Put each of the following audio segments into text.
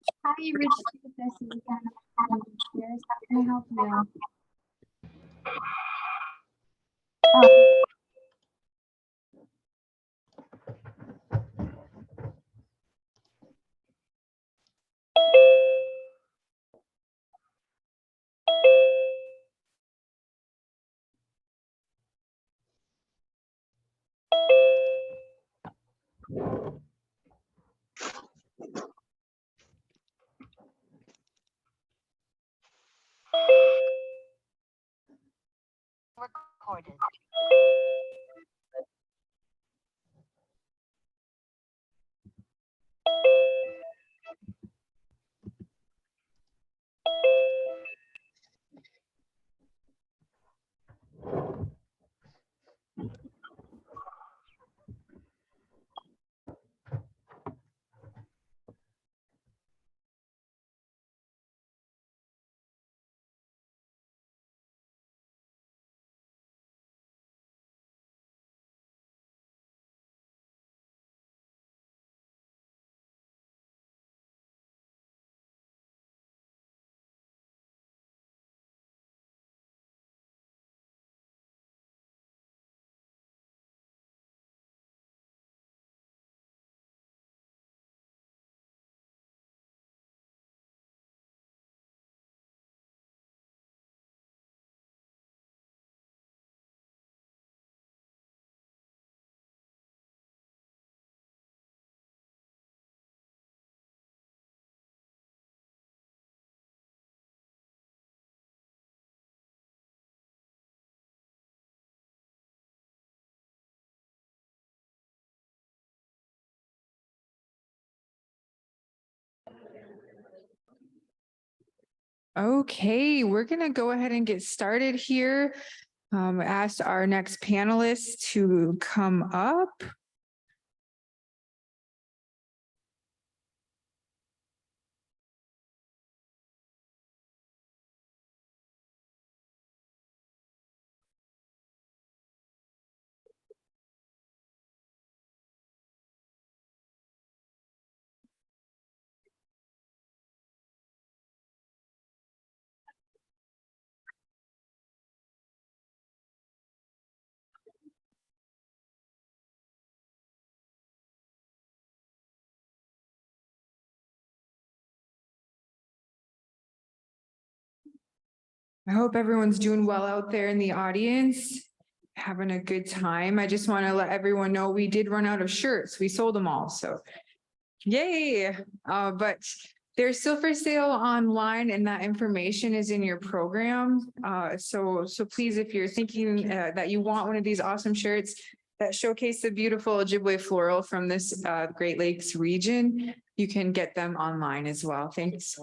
Hi, you reached the City Council. How can I help you? Recorded. Okay, we're going to go ahead and get started here. Ask our next panelist to come up. I hope everyone's doing well out there in the audience, having a good time. I just want to let everyone know we did run out of shirts. We sold them all, so yay. But they're still for sale online and that information is in your program. So please, if you're thinking that you want one of these awesome shirts that showcase the beautiful Ojibwe floral from this Great Lakes region, you can get them online as well. Thanks.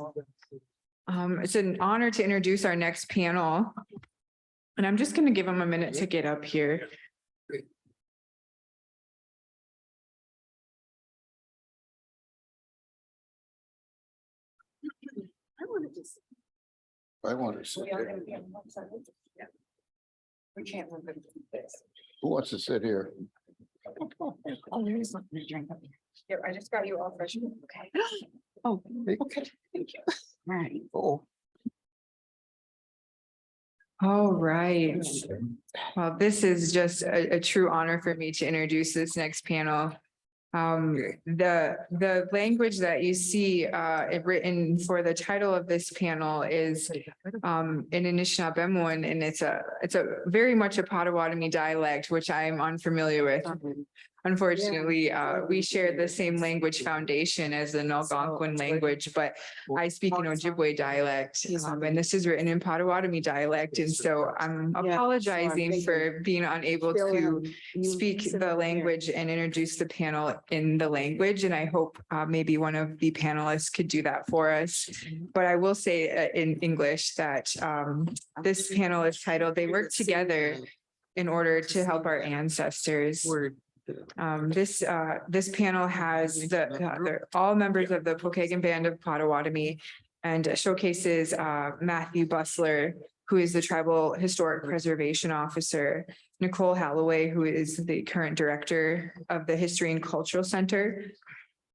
It's an honor to introduce our next panel. And I'm just going to give them a minute to get up here. I want to sit here. We can't remember this. Who wants to sit here? Oh, there is something to drink up here. Here, I just got you all fresh. Okay. Oh, okay. Thank you. All right. Oh, All right. Well, this is just a true honor for me to introduce this next panel. The language that you see written for the title of this panel is in Anishinaabe, and it's a very much a Potawatomi dialect, which I'm unfamiliar with. Unfortunately, we share the same language foundation as the Algonquin language, but I speak an Ojibwe dialect, and this is written in Potawatomi dialect. And so I'm apologizing for being unable to speak the language and introduce the panel in the language. And I hope maybe one of the panelists could do that for us. But I will say in English that this panel is titled, "They Work Together in Order to Help Our Ancestors." This panel has they're all members of the Pokagon Band of Potawatomi and showcases Matthew Bussler, who is the Tribal Historic Preservation Officer, Nicole Halloway, who is the current director of the History and Cultural Center,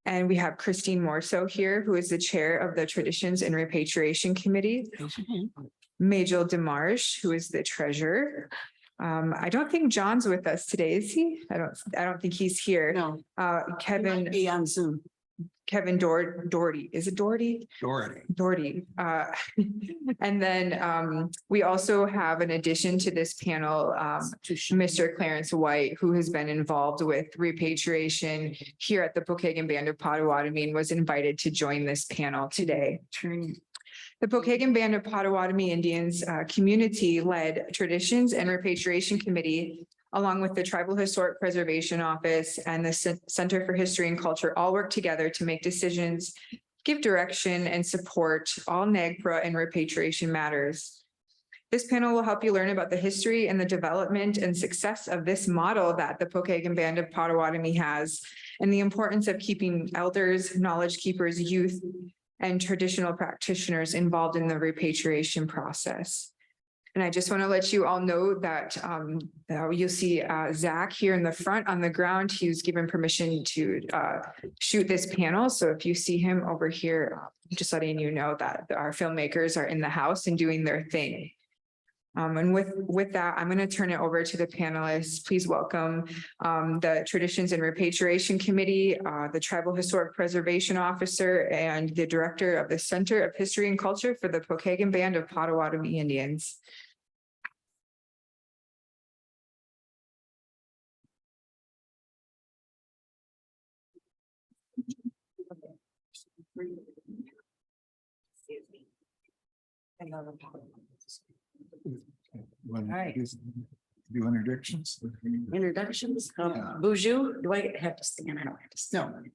And we have Christine Morseau here, who is the chair of the Traditions and Repatriation Committee. Majel Demarsh, who is the treasurer. I don't think John's with us today, is he? I don't think he's here. No. Kevin. Be on Zoom. Kevin Daughtery, is it Daughtery? Doherty. And then we also have an addition to this panel, Mr. Clarence White, who has been involved with repatriation here at the Pokagon Band of Potawatomi and was invited to join this panel today. The Pokagon Band of Potawatomi Indians community-led Traditions and Repatriation Committee, along with the Tribal Historic Preservation Office and the Center for History and Culture, all work together to make decisions, give direction, and support all NAGPRA and repatriation matters. This panel will help you learn about the history and the development and success of this model that the Pokagon Band of Potawatomi has, and the importance of keeping elders, knowledge keepers, youth, and traditional practitioners involved in the repatriation process. And I just want to let you all know that you'll see Zach here in the front on the ground. He was given permission to shoot this panel. So if you see him over here, just letting you know that our filmmakers are in the house and doing their thing. And with that, I'm going to turn it over to the panelists. Please welcome the Traditions and Repatriation Committee, the Tribal Historic Preservation Officer, and the Director of the Center of History and Culture for the Pokagon Band of Potawatomi Indians. Right. Do introductions? Introductions. Yeah. Bonjour. Do I have to stand? I don't have to stand.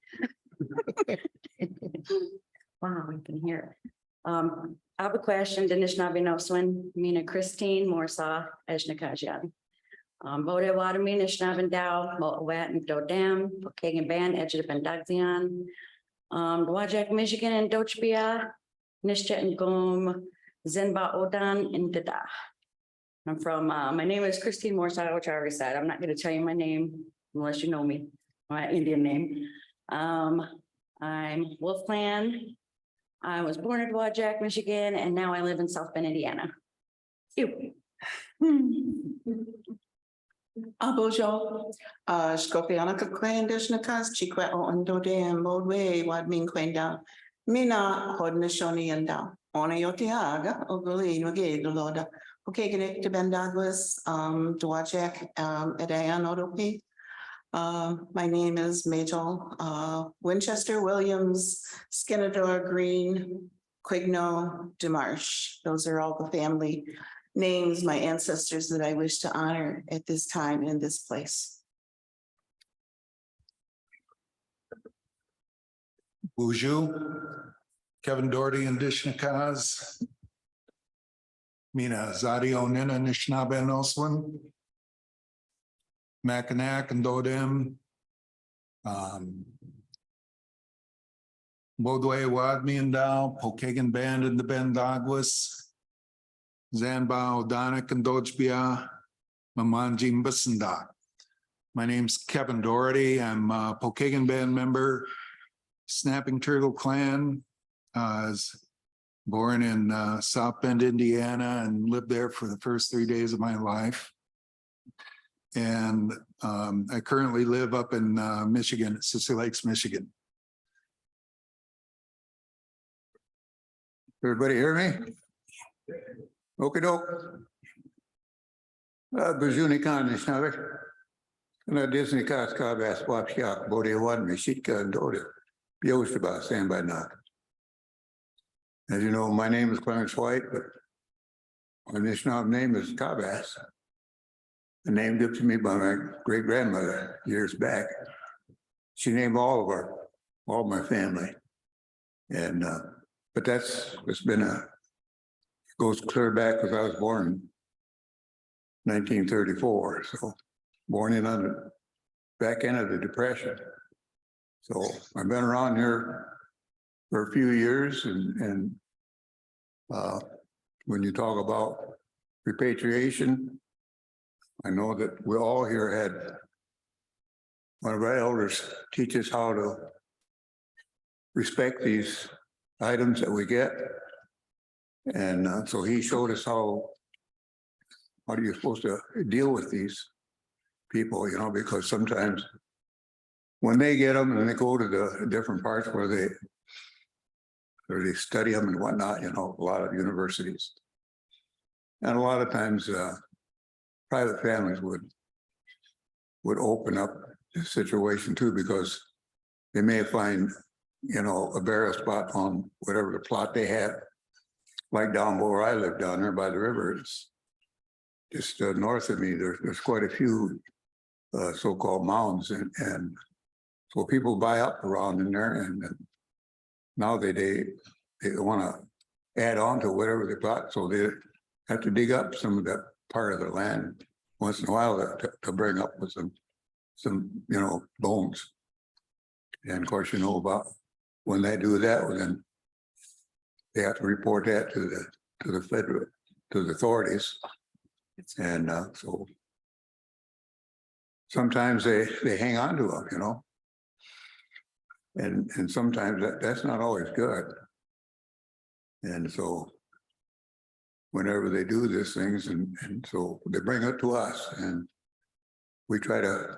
Wow, we can hear it. I have a question. Denishnabin Mina Christine Morseau Ejnakajian. Potawatomi Nishnabindow, Nizhokmëwawat and Dodam, Pokagon Band, Ejnabindagzian, Dwajak, Michigan and Daughtery, Nishchet and Gom, Zenba Odan and Dada. I'm from, my name is Christine Morseau, which I already said. I'm not going to tell you my name unless you know me, my Indian name. I'm Wolf Clan. I was born in Dwajak, Michigan, and now I live in South Bend, Indiana. You. Abojo, Scopiana Clan Deshnakas, Chiqua Ondode and Bodway, Wadmin Quenda, Mina, Hodnishoni and down. Onayotiaga, Oguli, Nogay, the Lord, Pokagon to Ben Douglas, Dwajak, Edayan Odopi. My name is Majel, Winchester Williams, Skinador Green, Quigno, Demarsh. Those are all the family names, my ancestors that I wish to honor at this time in this place. Bonjour, Kevin Daughtery and Dishnakaz. Mina Zadio Nina Nishnaben Oswin. Mackinac and Dodem. Bodway Wadmi and Dow, Pokagon Band and the Ben Douglas. Zanba Odanik and Dojbia, Mamanjim Bissenda. My name's Kevin Daughtery. I'm a Pokagon Band member, Snapping Turtle Clan. I was born in South Bend, Indiana, and lived there for the first 3 days of my life. And I currently live up in Michigan, at Sissy Lakes, Michigan. Everybody hear me? Okay, doke. Bajunikan is not it. And a Disney cast cabas wapsyak, body one, Mishika and Doda. Yost about saying by not. As you know, my name is Clarence White, but my Anishinaabe name is Cabas. A name given to me by my great grandmother years back. She named all my family. And but it's been goes clear back because I was born in 1934. So born in on the back end of the Depression. So I've been around here for a few years and when you talk about repatriation, I know that we all here had one of our elders teach us how to respect these items that we get. And so he showed us how are you supposed to deal with these people, you know, because sometimes when they get them and they go to the different parts where they study them and whatnot, you know, a lot of universities. And a lot of times private families would open up the situation too, because they may find, you know, a burial spot on whatever the plot they have. Like down where I live down there by the river, it's just north of me, there's quite a few so-called mounds, and so people buy up around in there, and now they want to add on to whatever they bought, so they have to dig up some of that part of the land once in a while to bring up with some you know, bones. And of course, you know about when they do that, well, then they have to report that to the federal, to the authorities. And so sometimes they hang on to them, you know. And sometimes that's not always good. And so whenever they do these things, and so they bring it to us, and we try to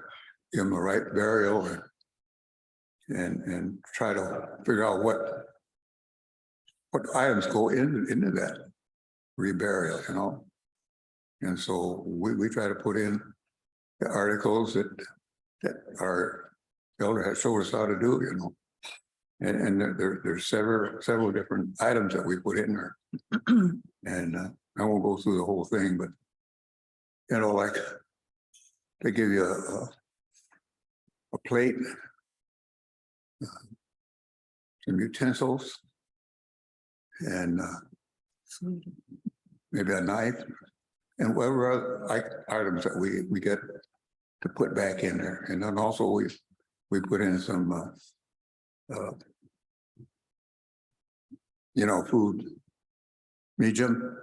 give them the right burial and try to figure out what items go into that reburial, you know. And so we try to put in the articles that our elder has showed us how to do, you know. And there's several different items that we put in there. And I won't go through the whole thing, but you know, like they give you a plate, some utensils, and maybe a knife, and whatever other items that we get to put back in there. And then also we put in some you know, food, medium,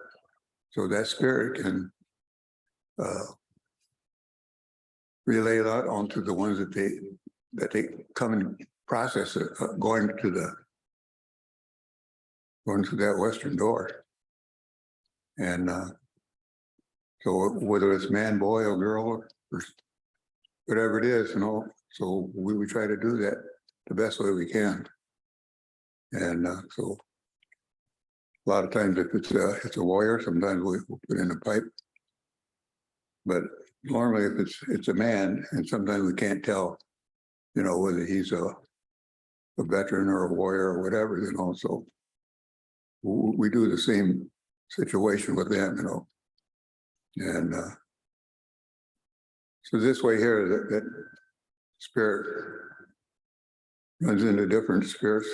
so that spirit can relay that onto the ones that they come and process it, going to that western door. And so whether it's man, boy, or girl, or whatever it is, you know, so we try to do that the best way we can. And so a lot of times if it's a warrior, sometimes we'll put in a pipe. But normally if it's a man, and sometimes we can't tell, you know, whether he's a veteran or a warrior or whatever, you know, so we do the same situation with them, you know. And so this way here, that spirit runs into different spirits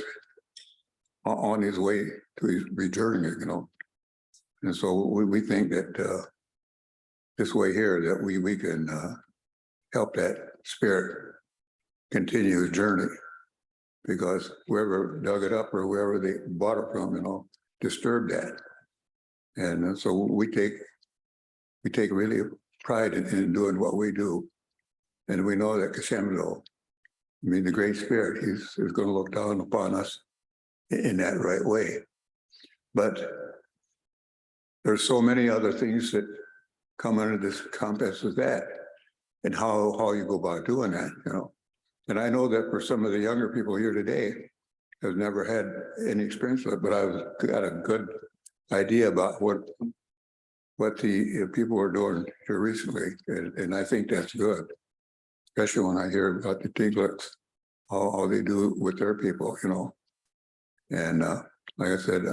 on his way to his rejourning, you know. And so we think that this way here, that we can help that spirit continue his journey, because whoever dug it up or whoever they bought it from, you know, disturbed that. And so we take really pride in doing what we do. And we know that Kashemdo, I mean, the Great Spirit, he's going to look down upon us in that right way. But there's so many other things that come under this compass of that, and how you go about doing that, you know. And I know that for some of the younger people here today, have never had any experience with it, but I've got a good idea about what the people are doing here recently, and I think that's good, especially when I hear about the Tiglets, how they do with their people, you know. And like I said,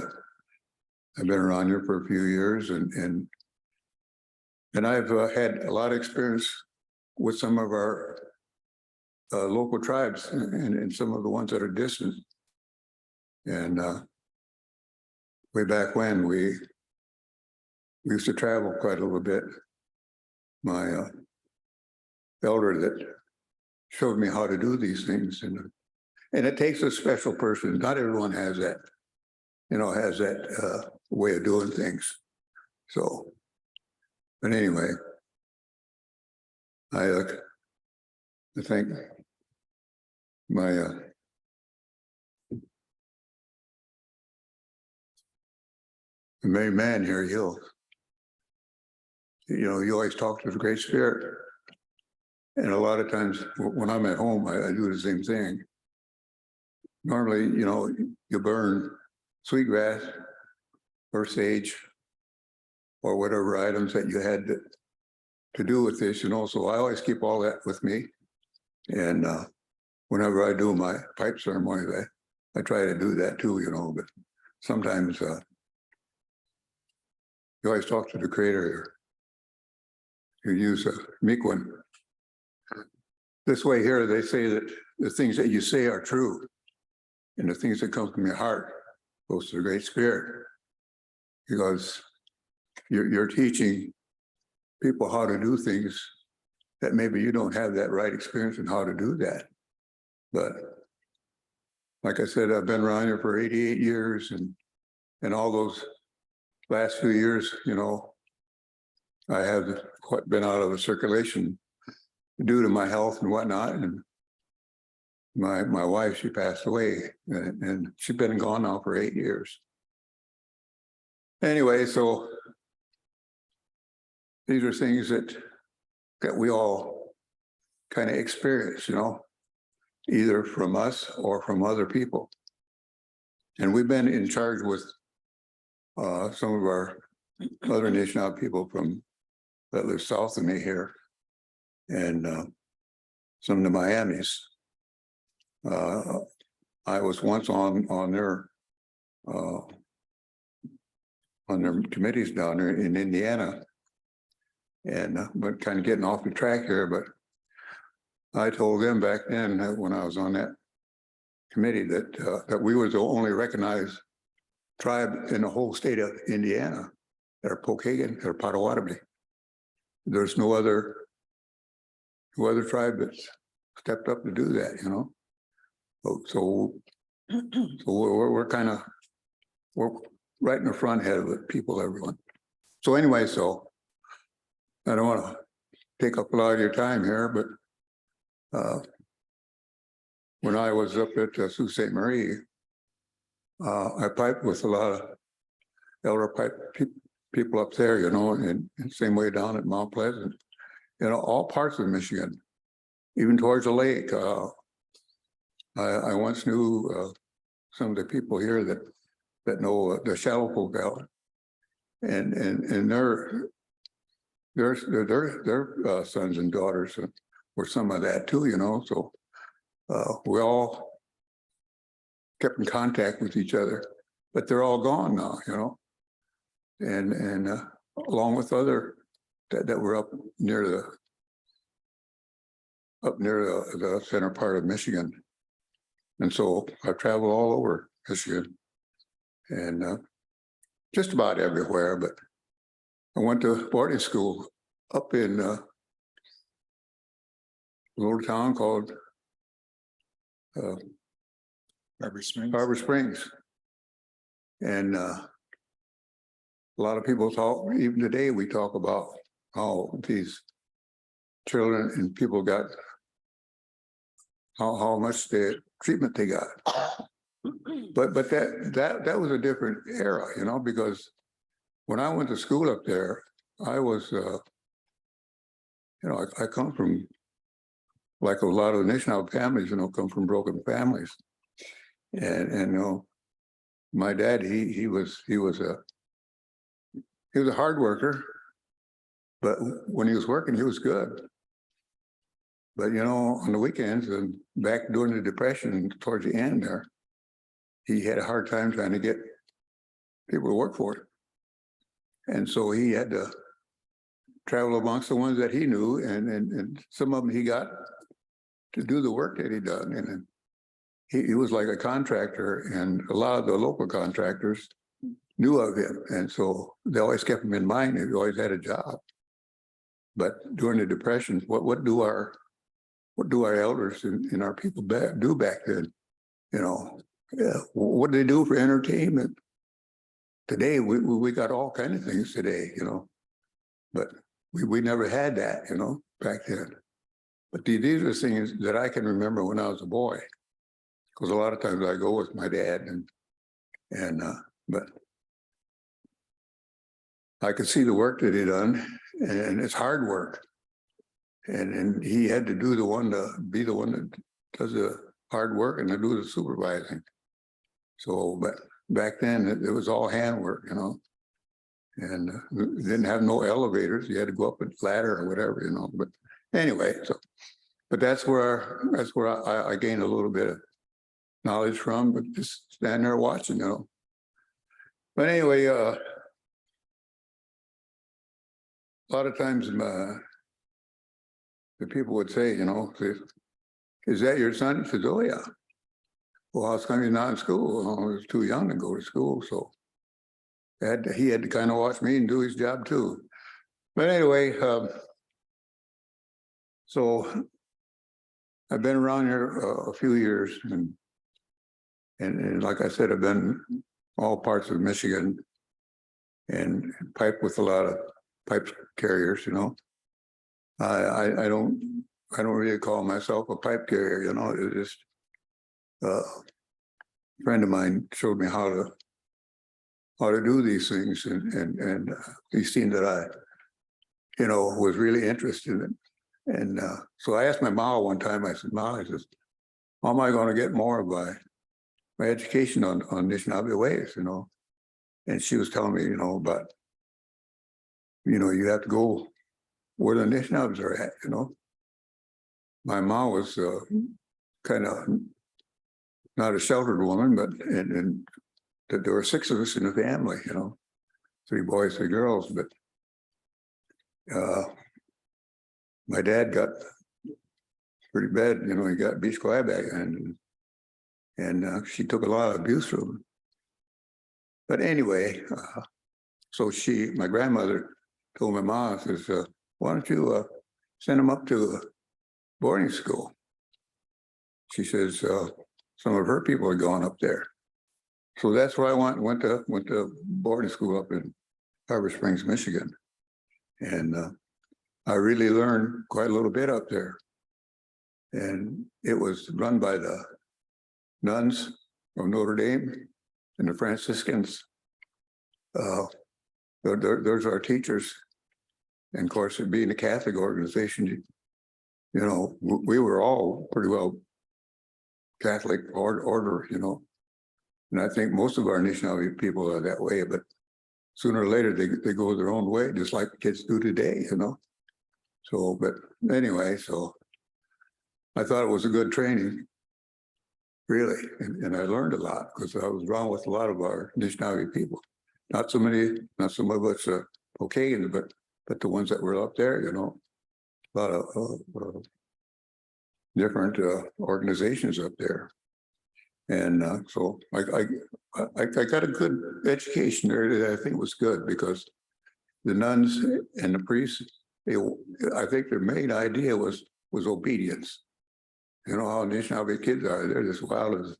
I've been around here for a few years, and I've had a lot of experience with some of our local tribes and some of the ones that are distant. And way back when, we used to travel quite a little bit. My elder that showed me how to do these things, and it takes a special person. Not everyone has that, you know, has that way of doing things. So, but anyway, I think my the main man here, you always talk to the Great Spirit. And a lot of times when I'm at home, I do the same thing. Normally, you burn sweetgrass or sage or whatever items that you had to do with this, so I always keep all that with me. And whenever I do my pipe ceremony, I try to do that too, but sometimes you always talk to the Creator. You use a mikwin. This way here, they say that the things that you say are true, and the things that come from your heart goes to the Great Spirit, because you're teaching people how to do things that maybe you don't have that right experience in how to do that. But like I said, I've been around here for 88 years, and all those last few years, I have been out of the circulation due to my health and whatnot. And my wife, she passed away, and she's been gone now for 8 years. Anyway, so these are things that we all kind of experience, either from us or from other people. And we've been in charge with some of our other Anishinaabe people that live south of me here, and some of the Miamis. I was once on their committees down there in Indiana, and but kind of getting off the track here. But I told them back then when I was on that committee that we were the only recognized tribe in the whole state of Indiana that are Pokagon or Potawatomi. There's no other tribe that's stepped up to do that, So we're right in the front head of the people, everyone. So anyway, so I don't want to take up a lot of your time here, but when I was up at Sault Ste. Marie, I piped with a lot of elder pipe people up there, and same way down at Mount Pleasant, all parts of Michigan, even towards the lake. I once knew some of the people here that know the shallow folk out, and their sons and daughters were some of that too, So we all kept in contact with each other, but they're all gone now, and along with other that were up near the center part of Michigan. And so I've traveled all over Michigan and just about everywhere, but I went to boarding school up in a little town called Harbor Springs. And a lot of people talk, even today we talk about how these children and people got, how much the treatment they got. But that was a different era, because when I went to school up there, I was, I come from, like a lot of Anishinaabe families, come from broken families. And my dad, he was a hard worker, but when he was working, he was good. But on the weekends and back during the Depression, towards the end there, he had a hard time trying to get people to work for him. And so he had to travel amongst the ones that he knew, and some of them he got to do the work that he done. And he was like a contractor, and a lot of the local contractors knew of him. And so they always kept him in mind. He always had a job. But during the Depression, what do our elders and our people do back then? What do they do for entertainment? Today, we got all kinds of things today, but we never had that, back then. But these are things that I can remember when I was a boy, because a lot of times I go with my dad, but I could see the work that he done, and it's hard work. And he had to do be the one that does the hard work and to do the supervising. So, but back then it was all handwork, you know, and didn't have no elevators. You had to go up a ladder or whatever, you know. But anyway, so, but that's where I gained a little bit of knowledge from. But just stand there watching, you know. But anyway, a lot of times the people would say, you know, is that your son? He says, oh yeah. Well, how come he's not in school? Well, he was too young to go to school, so he had to kind of watch me and do his job too. But anyway, so I've been around here a few years, and like I said, I've been all parts of Michigan and pipe with a lot of pipe carriers, you know. I don't really call myself a pipe carrier, you know. It's just a friend of mine showed me how to do these things, and he seen that I, you know, was really interested in. And so I asked my mom one time, I said, Mom, how am I going to get more of my education on Anishinaabe ways, you know? And she was telling me, you know, about, you know, you have to go where the Anishinaabes are at, you know. My mom was kind of not a sheltered woman, but and there were 6 of us in the family, you know, 3 boys, 3 girls. But my dad got pretty bad, you know. He got Bishkwabag, and she took a lot of abuse from him. But anyway, so my grandmother told my mom, says, why don't you send him up to boarding school? She says, some of her people are going up there. So that's where I went to boarding school up in Harbor Springs, Michigan. And I really learned quite a little bit up there. And it was run by the nuns of Notre Dame and the Franciscans. There's our teachers. And of course, it being a Catholic organization, you know, we were all pretty well Catholic order, you know. And I think most of our Anishinaabe people are that way, but sooner or later they go their own way, just like kids do today, you know. So, but anyway, so I thought it was a good training, really. And I learned a lot because I was around with a lot of our Anishinaabe people. Not so much Pokagon, but the ones that were up there, you know, a lot of different organizations up there. And so I got a good education there that I think was good, because the nuns and the priests, I think their main idea was obedience. You know how Anishinaabe kids are; they're as wild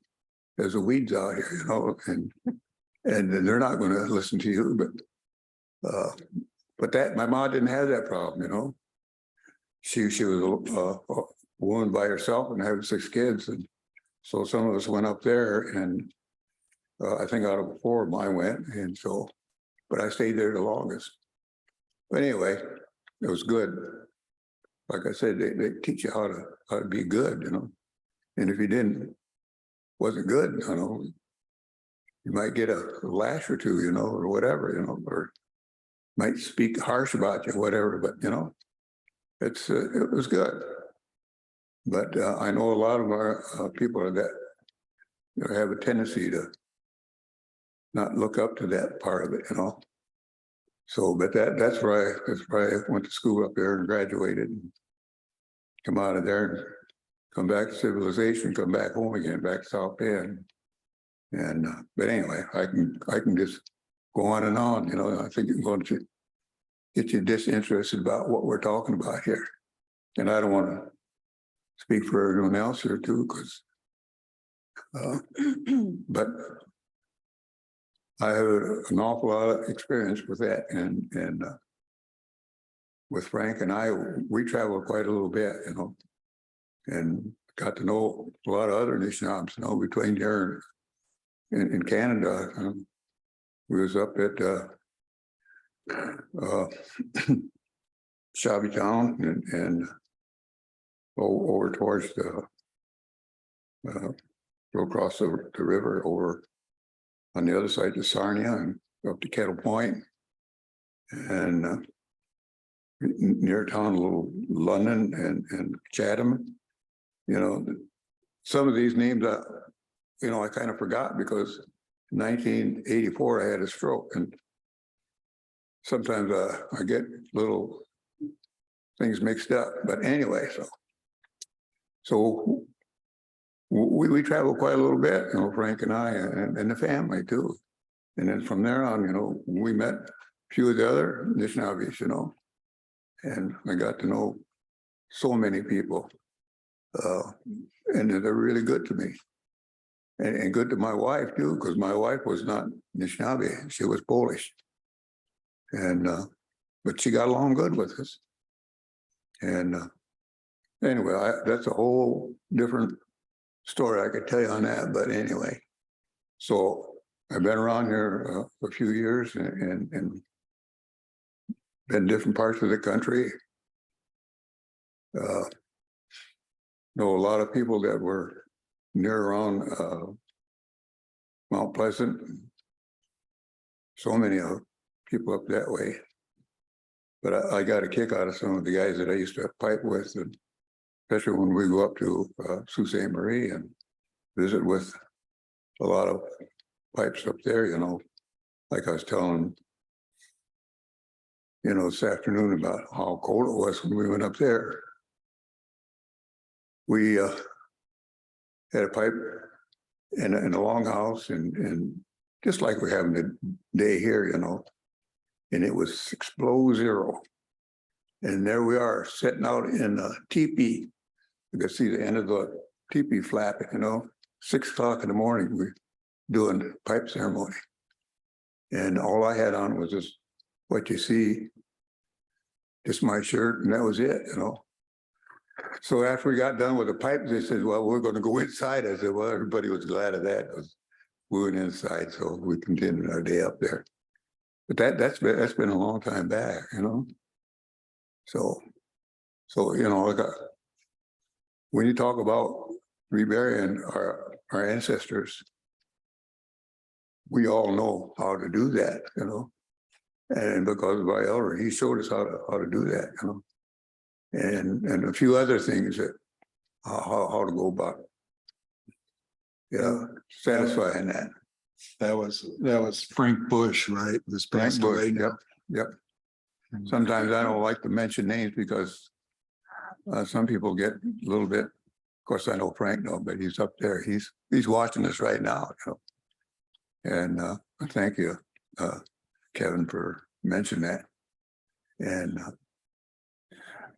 as the weeds out here, you know, and they're not going to listen to you. But that my mom didn't have that problem, you know. She was a woman by herself and having 6 kids, and so some of us went up there, and I think out of 4 of them I went, and so, but I stayed there the longest. But anyway, it was good. Like I said, they teach you how to be good, you know. And if you wasn't good, you know, you might get a lash or 2, you know, or whatever, you know, or might speak harsh about you, whatever. But you know, it was good. But I know a lot of our people are that, you know, have a tendency to not look up to that part of it, you know. So, but that's where I went to school up there and graduated, and come out of there and come back to civilization, come back home again, back to South Bend. And but anyway, I can just go on and on, you know. I think I'm going to get you disinterested about what we're talking about here, and I don't want to speak for everyone else here too, because but I have an awful lot of experience with that, and with Frank and we traveled quite a little bit, you know, and got to know a lot of other Anishinaabes, you know, between here and in Canada. We was up at uh, Shabby Town and over towards the go across the river over on the other side to Sarnia and up to Kettle Point and near town, a little London and Chatham. You know, some of these names I kind of forgot because in 1984 I had a stroke, and sometimes I get little things mixed up. But anyway, so we traveled quite a little bit, Frank and I and the family too. And then from there on, we met a few of the other Anishinaabes, and I got to know so many people. And they're really good to me. And good to my wife too, because my wife was not Anishinaabe, she was Polish. And but she got along good with us. And anyway, that's a whole different story I could tell you on that. But anyway, so I've been around here a few years and been different parts of the country. Know a lot of people that were near around Mount Pleasant. So many people up that way. But I got a kick out of some of the guys that I used to pipe with, and especially when we go up to Sault Ste. Marie and visit with a lot of pipes up there, like I was telling, this afternoon about how cold it was when we went up there. We had a pipe in a longhouse and just like we're having a day here, and it was 6 below zero. And there we are sitting out in a teepee. You can see the end of the teepee flapping, 6 o'clock in the morning, we're doing pipe ceremony. And all I had on was just what you see, just my shirt, and that was it, So after we got done with the pipes, they said, well, we're going to go inside. I said, well, everybody was glad of that. We went inside, so we continued our day up there. But that's been a long time back, So when you talk about reburying our ancestors, we all know how to do that, And because of our elder, he showed us how to do that, And a few other things that how to go about satisfying that. That was Frank Bush, right? This Frank passed Bush, away now. yep. Sometimes I don't like to mention names because some people get a little bit. Of course, I know Frank, but he's up there. He's watching us right now, And thank you, Kevin, for mentioning that. And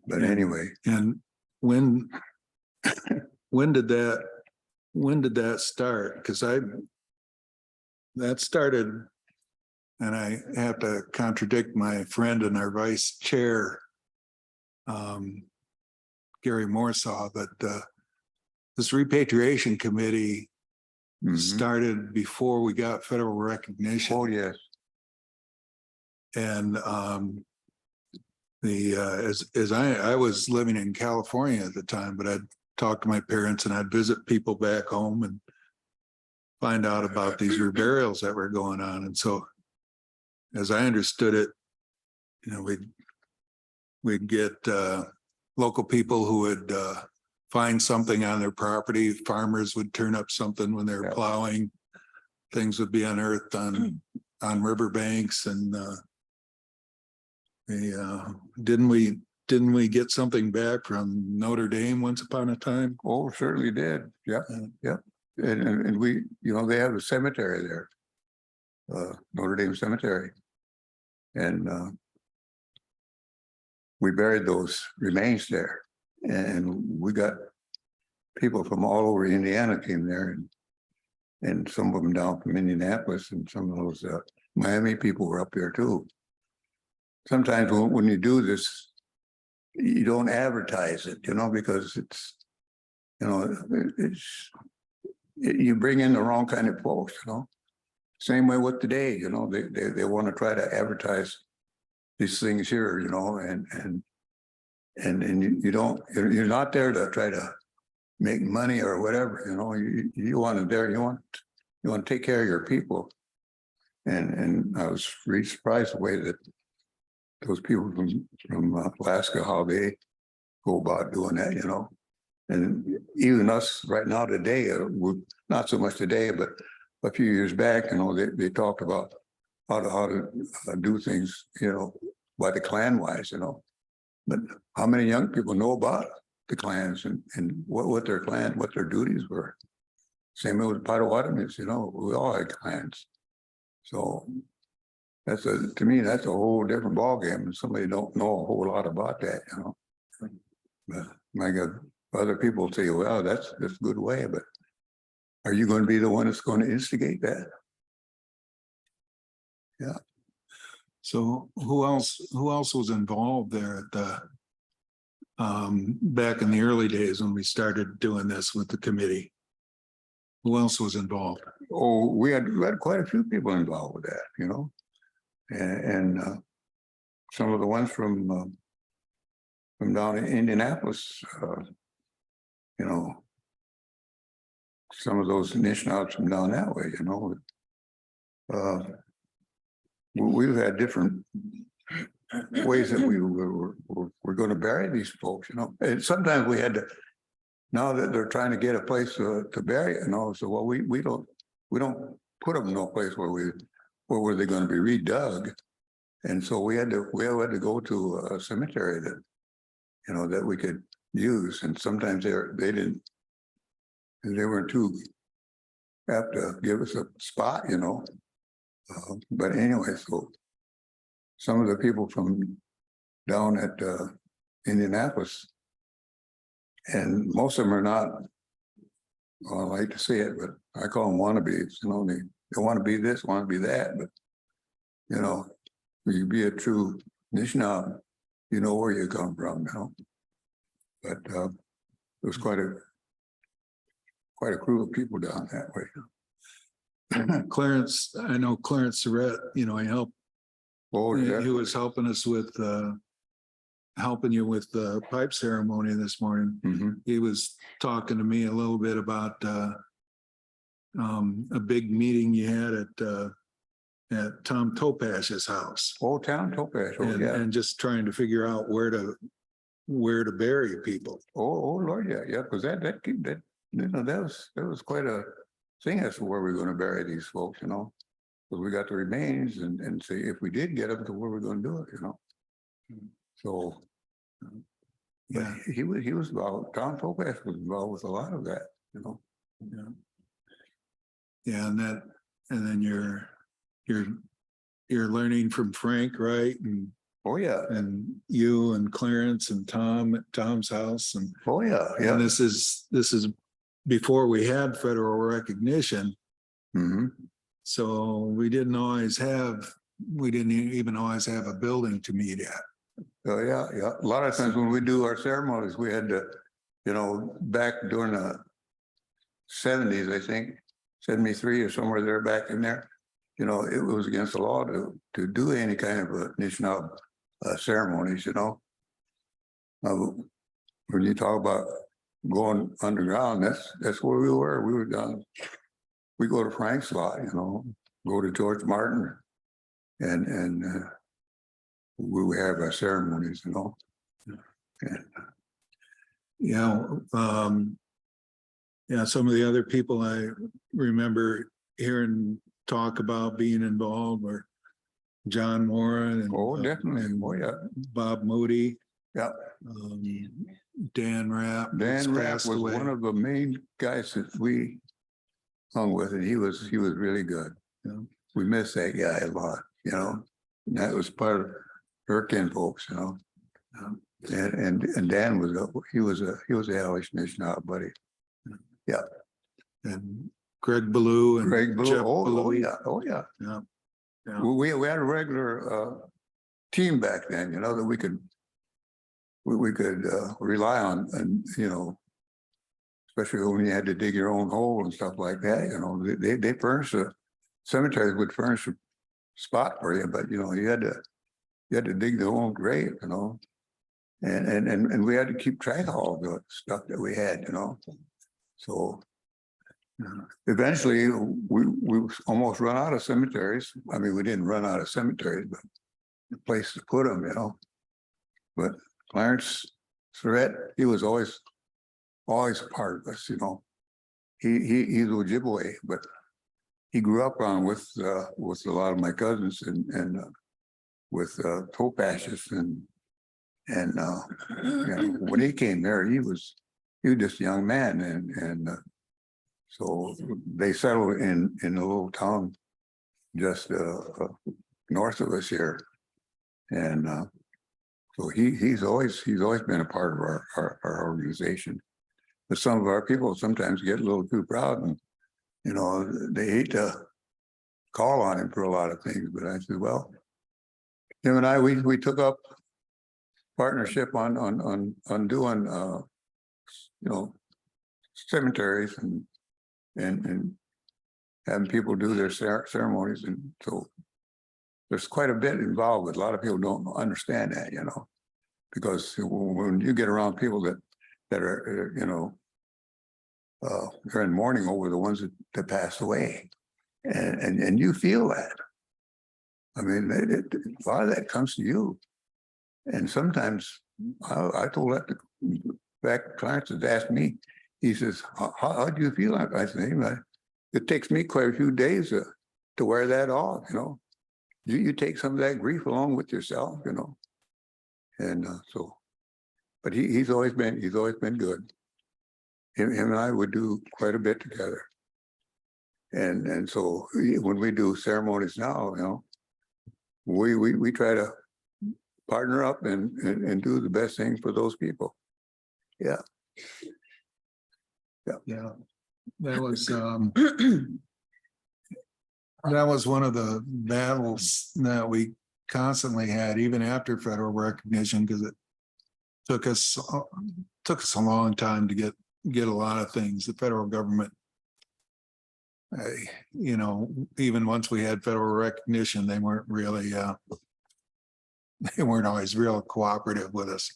but anyway, And when did that start? Because that started, and I have to contradict my friend and our vice chair, Gary Morseau, but this repatriation committee started before we got federal recognition. Oh yes. And as I was living in California at the time, but I'd talk to my parents and I'd visit people back home and find out about these reburials that were going on. And so as I understood it, we'd get local people who would find something on their property. Farmers would turn up something when they were plowing. Things would be unearthed on riverbanks, and didn't we get something back from Notre Dame once upon a time? Oh, certainly did. Yep. And we, they have a cemetery there, Notre Dame Cemetery, and we buried those remains there. And we got people from all over Indiana came there, and some of them down from Indianapolis, and some of those Miami people were up there too. Sometimes when you do this, you don't advertise it, because it's, you bring in the wrong kind of folks, Same way with today, they want to try to advertise these things here, you know, and you don't, you're not there to try to make money or whatever, you know, you want to there, you want to take care of your people. And I was really surprised the way that those people from Alaska, how they go about doing that, you know. And even us right now today, not so much today, but a few years back, you know, they talked about how to do things, you know, by the clan wise, you know. But how many young people know about the clans and what their clan, what their duties were? Same with Potawatomis, you know, we all had clans. So to me, that's a whole different ballgame. And somebody don't know a whole lot about that, you know. But my God, other people say, well, that's a good way, but are you going to be the one that's going to instigate that? Yeah. So who else was involved there at the back in the early days when we started doing this with the committee? Who else was involved? Oh, we had quite a few people involved with that, you know, and some of the ones from down in Indianapolis, you know, some of those Anishinaabes from down that way, you know. We've had different ways that we're going to bury these folks, you know. And sometimes we had to. Now that they're trying to get a place to bury it, you know, so well, we don't put them in no place where were they going to be redug, and so we had to go to a cemetery that, you know, that we could use, and sometimes they weren't too apt to give us a spot, you know. But anyway, so some of the people from down at Indianapolis. And most of them are not, well, I hate to say it, but I call them wannabes, you know, they want to be this, want to be that, but, you know, when you be a true Anishinaabe, you know where you come from, you know. But it was quite a group of people down that way. Clarence, I know Clarence Surratt, you know, he was helping us with helping you with the pipe ceremony this morning. Mm-hmm. He was talking to me a little bit about a big meeting you had at Tom Topash's house. Oh, Town Topash, yeah. And just trying to figure out where to bury people. Oh Lord, yeah, because that you know, that was quite a thing as to where we're going to bury these folks, you know. Because we got the remains and see if we did get them to where we're going to do it, you know. So, yeah, he was involved. Tom Topash was involved with a lot of that, you know. Yeah, and then you're learning from Frank, right? And oh yeah, and you and Clarence and Tom at Tom's house, and oh yeah. And this is before we had federal recognition. Mm-hmm. So we didn't even always have a building to meet at. Oh yeah. A lot of times when we do our ceremonies, we had to, you know, back during the 70s, I think, 73 or somewhere there back in there, you know, it was against the law to do any kind of a Anishinaabe ceremonies, you know. When you talk about going underground, that's where we were. We were down. We go to Frank's lot, you know, go to George Martin, and we would have our ceremonies, you know. And, some of the other people I remember hearing talk about being involved were John Moran and definitely, Bob Moody. Yeah. Dan Rapp. Dan Rapp was one of the main guys that we hung with, and he was really good. You know, we miss that guy a lot, you know. And that was part of her kinfolks, you know. And Dan was a Irish Anishinaabe buddy. Yeah. And Greg Ballou and Jeff oh yeah. Yeah. We had a regular team back then, you know, that we could rely on, and you know, especially when you had to dig your own hole and stuff like that. You know, they furnished cemeteries would furnish a spot for you, but you know, you had to You had to dig their own grave, you know. And we had to keep track of all the stuff that we had, you know. So eventually we almost run out of cemeteries. I mean, we didn't run out of cemeteries, but the place to put them, you know. But Clarence Surratt, he was always a part of us, you know. He's Ojibwe, but he grew up on with a lot of my cousins and with Topashes and you know, when he came there, he was just a young man and so they settled in a little town just north of us here, and so he's always been a part of our organization. But some of our people sometimes get a little too proud, and you know, they hate to call on him for a lot of things. But I said, well, him and I, we took up partnership on doing you know, cemeteries and having people do their ceremonies, and so there's quite a bit involved. But a lot of people don't understand that, you know, because when you get around people that are you know, they're in mourning over the ones that passed away, and you feel that. I mean, a lot of that comes to you. And sometimes I told that back, Clarence has asked me, he says, how do you feel? I said, hey, it takes me quite a few days to wear that off, you know. You take some of that grief along with yourself, you know. And so, but he's always been good. Him and I would do quite a bit together. And so when we do ceremonies now, you know, we try to partner up and do the best thing for those people. Yeah. Yeah, that was one of the battles that we constantly had, even after federal recognition, because it took us a long time to get a lot of things. The federal government, you know, even once we had federal recognition, they weren't really they weren't always real cooperative with us.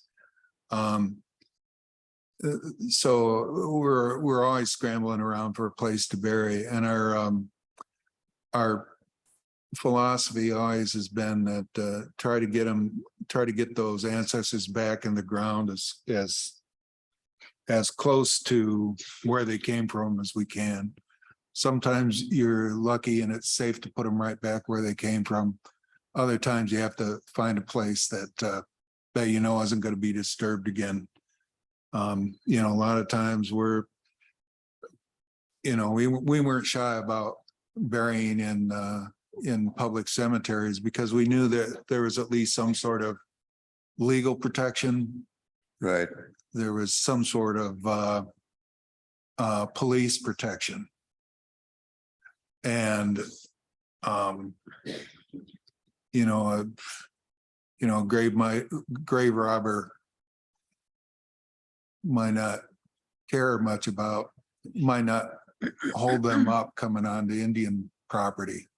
So we're always scrambling around for a place to bury, and our philosophy always has been that try to get those ancestors back in the ground as close to where they came from as we can. Sometimes you're lucky and it's safe to put them right back where they came from. Other times you have to find a place that you know isn't going to be disturbed again. You know, a lot of times we weren't shy about burying in public cemeteries because we knew that there was at least some sort of legal protection. Right. There was some sort of police protection. And grave robber might not care much about, might not hold them up coming onto Indian property.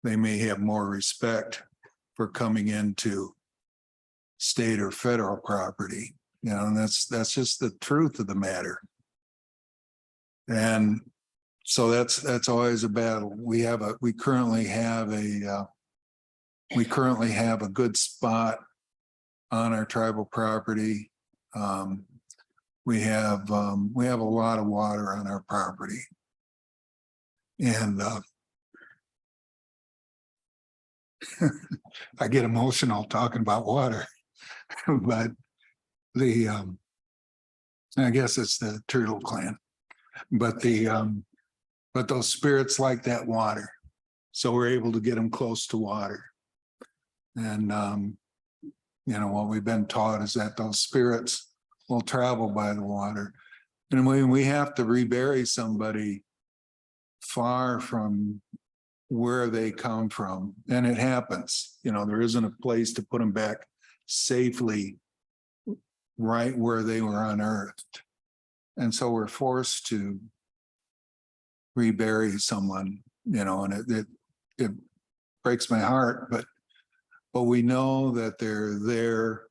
They may have more respect for coming into state or federal property, you know, and that's just the truth of the matter. And so that's always a battle. We currently have a good spot on our tribal property. We have a lot of water on our property, and I get emotional talking about water, but I guess it's the Turtle Clan, but those spirits like that water, so we're able to get them close to water. And you know, what we've been taught is that those spirits will travel by the water. And when we have to rebury somebody far from where they come from, and it happens, you know, there isn't a place to put them back safely right where they were unearthed. And so we're forced to rebury someone, you know, and it breaks my heart, but but we know that they're there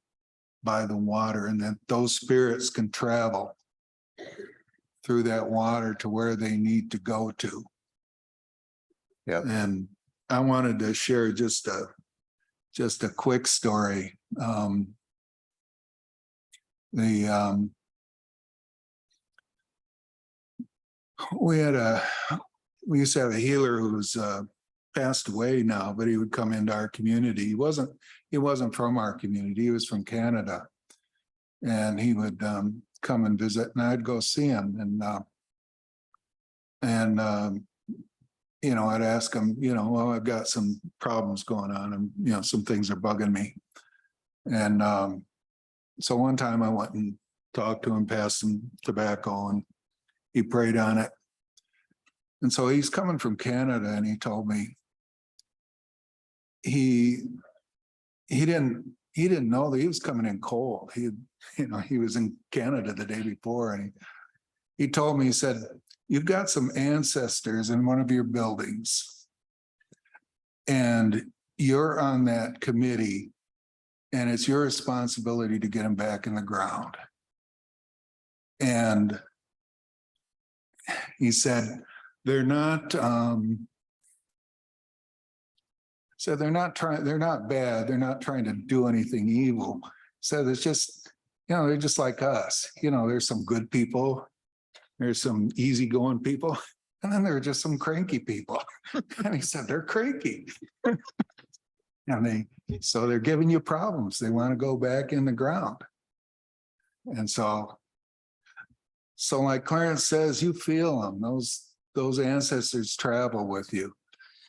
by the water and that those spirits can travel through that water to where they need to go to. Yep. And I wanted to share just a quick story. We used to have a healer who's passed away now, but he would come into our community. He wasn't from our community. He was from Canada, and he would come and visit, and I'd go see him, and you know, I'd ask him, you know, well, I've got some problems going on, and you know, some things are bugging me, and so one time I went and talked to him, passed him tobacco, and he prayed on it. And so he's coming from Canada, and he told me he didn't know that he was coming in cold. He was in Canada the day before, and he told me, he said, "You've got some ancestors in one of your buildings, and you're on that committee, and it's your responsibility to get them back in the ground." And he said, they're not bad. They're not trying to do anything evil. So it's just, you know, they're just like us. You know, there's some good people, there's some easygoing people, and then there are just some cranky people. And he said, they're cranky. And so they're giving you problems. They want to go back in the ground. And so like Clarence says, you feel them. Those ancestors travel with you.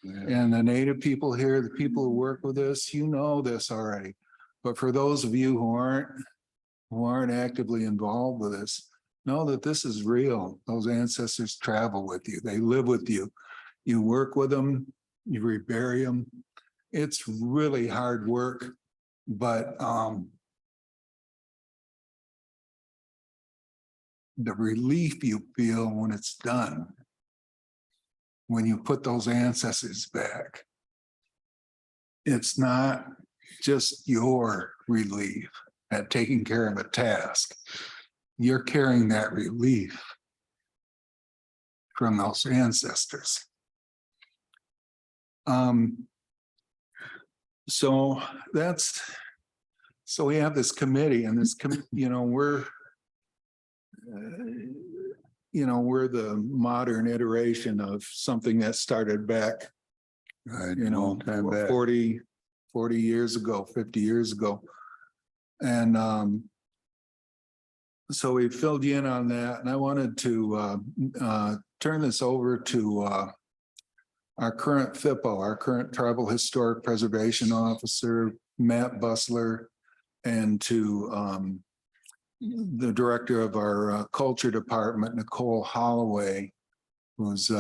Yeah. And the Native people here, the people who work with us, you know this already. But for those of you who aren't actively involved with this, know that this is real. Those ancestors travel with you. They live with you. You work with them, you rebury them. It's really hard work, but the relief you feel when it's done, when you put those ancestors back, it's not just your relief at taking care of a task. You're carrying that relief from those ancestors. So we have this committee, and this we're the modern iteration of something that started back, 40 years ago, 50 years ago. And so we filled you in on that. And I wanted to turn this over to our current FIPO, our current Tribal Historic Preservation Officer, Matt Bussler, and to the director of our culture department, Nicole Halloway, who's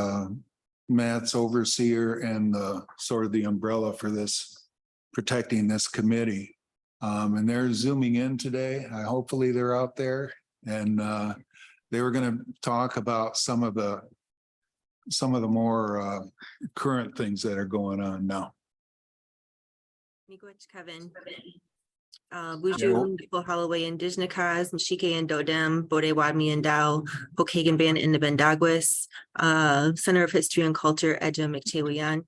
Matt's overseer and the umbrella for this, protecting this committee. And they're zooming in today. Hopefully they're out there, and they were going to talk about some of the more current things that are going on now. Kevin. Buju, Nicole Halloway, Indigenous, Mshike and Dodem, Wwithmiktthéwimdëwêk, Pokagon Band in the Bendagwis, Center of History and Culture, Nizhokmëwawat.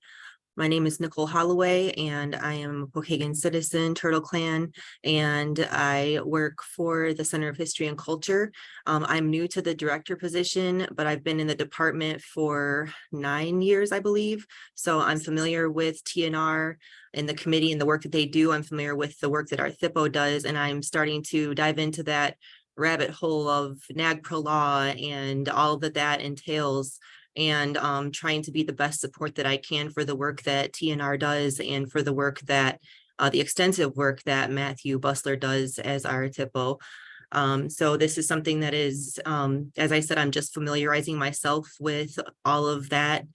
My name is Nicole Halloway, and I am a Pokagon citizen, Turtle Clan, and I work for the Center of History and Culture. I'm new to the director position, but I've been in the department for 9 years, I believe. So I'm familiar with TNR and the committee and the work that they do. I'm familiar with the work that our THIPO does, and I'm starting to dive into that rabbit hole of NAGPRA law and all that entails, and trying to be the best support that I can for the work that TNR does, and for the work that the extensive work that Matthew Bussler does as our TIPO. So this is something that is, as I said, I'm just familiarizing myself with all of that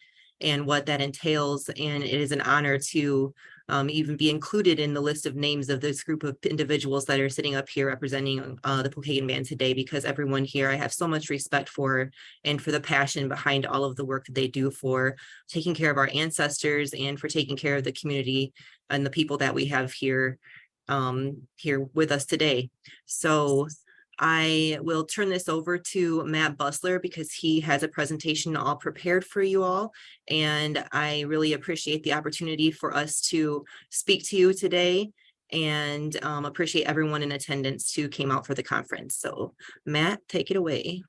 and what that entails. And it is an honor to even be included in the list of names of this group of individuals that are sitting up here representing the Pokagon Band today, because everyone here I have so much respect for, and for the passion behind all of the work that they do for taking care of our ancestors and for taking care of the community and the people that we have here here with us today. So I will turn this over to Matt Bussler because he has a presentation all prepared for you all. And I really appreciate the opportunity for us to speak to you today, and appreciate everyone in attendance who came out for the conference. So Matt, take it away.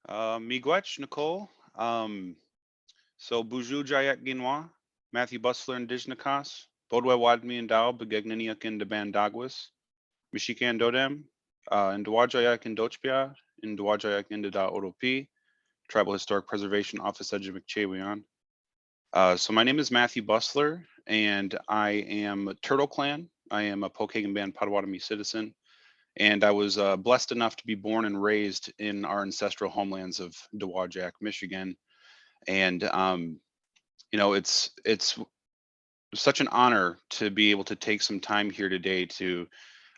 Miigwech, Nicole. So Buju Jayak Ginwa, Matthew Bussler and Dijnakas, Bodwe Wadmi and Dao, Begegnaniak and Deban Dagwas, Mishika and Dodem, and Dwajayak and Dochpia, and Dwajayak and Da Oropi, Tribal Historic Preservation Office Wwithmiktthéwimdëwêk. So my name is Matthew Bussler, and I am a Turtle Clan. I am a Pokagon Band Potawatomi citizen, and I was blessed enough to be born and raised in our ancestral homelands of Dowagiac, Michigan. And you know, it's such an honor to be able to take some time here today to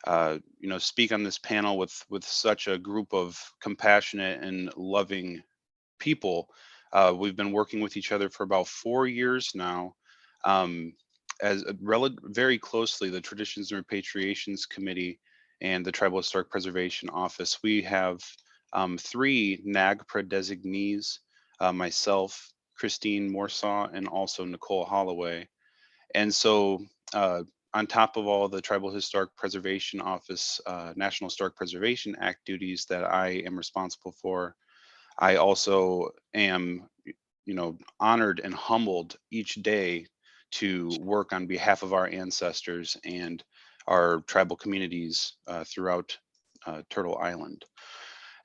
you know, speak on this panel with such a group of compassionate and loving people. We've been working with each other for about 4 years now, as very closely, the Traditions and Repatriations Committee and the Tribal Historic Preservation Office. We have 3 NAGPRA designees, myself, Christine Morseau, and also Nicole Halloway. And so on top of all the Tribal Historic Preservation Office, National Historic Preservation Act duties that I am responsible for, I also am, you know, honored and humbled each day to work on behalf of our ancestors and our tribal communities throughout Turtle Island.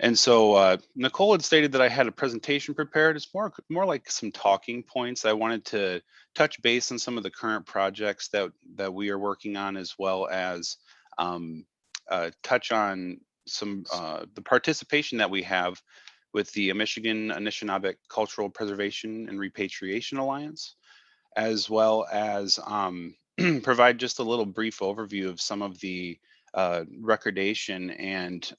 And so Nicole had stated that I had a presentation prepared. It's more like some talking points. I wanted to touch base on some of the current projects that we are working on, as well as touch on some the participation that we have with the Michigan Anishinaabe Cultural Preservation and Repatriation Alliance, as well as provide just a little brief overview of some of the recordation and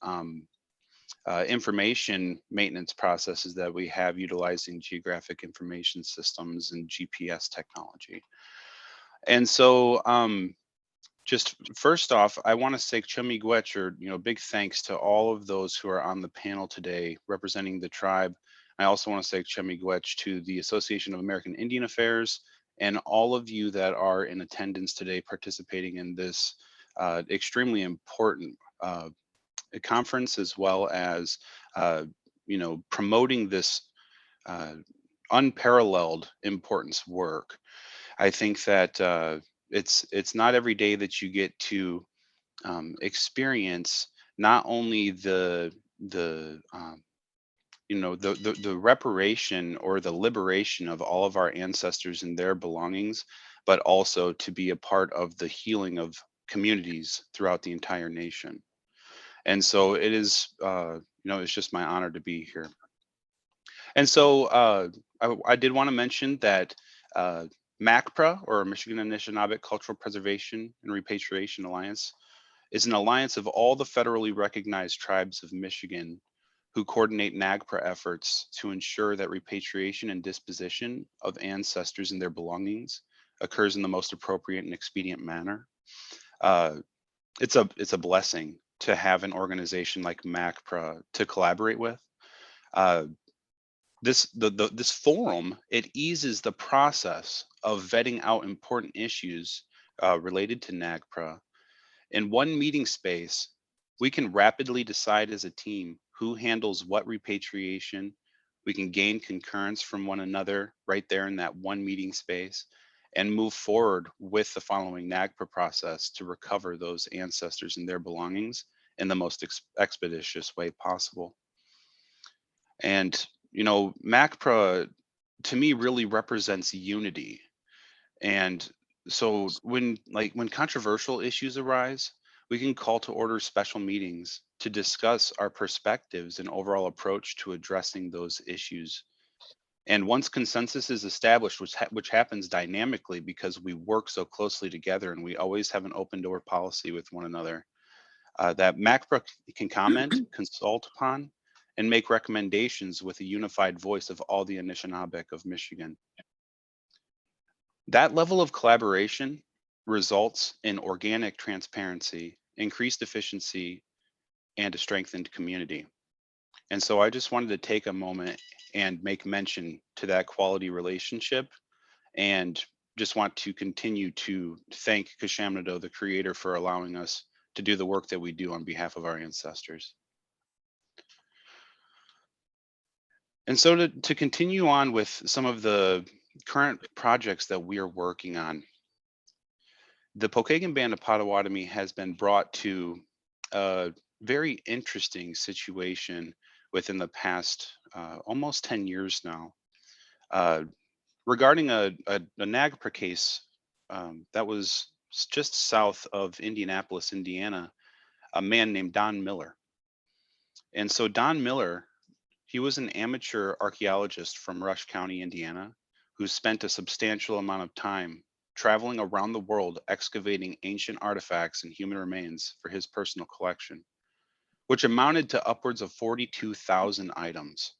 information maintenance processes that we have utilizing geographic information systems and GPS technology. And so just first off, I want to say Chumigwech, or, you know, big thanks to all of those who are on the panel today representing the tribe. I also want to say Chumigwech to the Association of American Indian Affairs and all of you that are in attendance today participating in this extremely important conference, as well as you know, promoting this unparalleled importance work. I think that it's not every day that you get to experience not only the you know, the reparation or the liberation of all of our ancestors and their belongings, but also to be a part of the healing of communities throughout the entire nation. And so it is, you know, it's just my honor to be here. And so I did want to mention that NAGPRA, or Michigan Anishinaabe Cultural Preservation and Repatriation Alliance, is an alliance of all the federally recognized tribes of Michigan who coordinate NAGPRA efforts to ensure that repatriation and disposition of ancestors and their belongings occurs in the most appropriate and expedient manner. It's a blessing to have an organization like NAGPRA to collaborate with. This forum, it eases the process of vetting out important issues related to NAGPRA. In one meeting space, we can rapidly decide as a team who handles what repatriation. We can gain concurrence from one another right there in that one meeting space, and move forward with the following NAGPRA process to recover those ancestors and their belongings in the most expeditious way possible. And, you know, NAGPRA to me really represents unity. And so when controversial issues arise, we can call to order special meetings to discuss our perspectives and overall approach to addressing those issues And once consensus is established, which happens dynamically because we work so closely together and we always have an open door policy with one another, that NAGPRA can comment, consult upon, and make recommendations with a unified voice of all the Anishinaabe of Michigan. That level of collaboration results in organic transparency, increased efficiency, and a strengthened community. And so I just wanted to take a moment and make mention to that quality relationship, and just want to continue to thank Kashamnado, the creator, for allowing us to do the work that we do on behalf of our ancestors. And so to continue on with some of the current projects that we are working on, the Pokagon Band of Potawatomi has been brought to a very interesting situation within the past almost 10 years now, regarding a NAGPRA case that was just south of Indianapolis, Indiana, a man named Don Miller. And so Don Miller, he was an amateur archaeologist from Rush County, Indiana, who spent a substantial amount of time traveling around the world excavating ancient artifacts and human remains for his personal collection, which amounted to upwards of 42,000 items.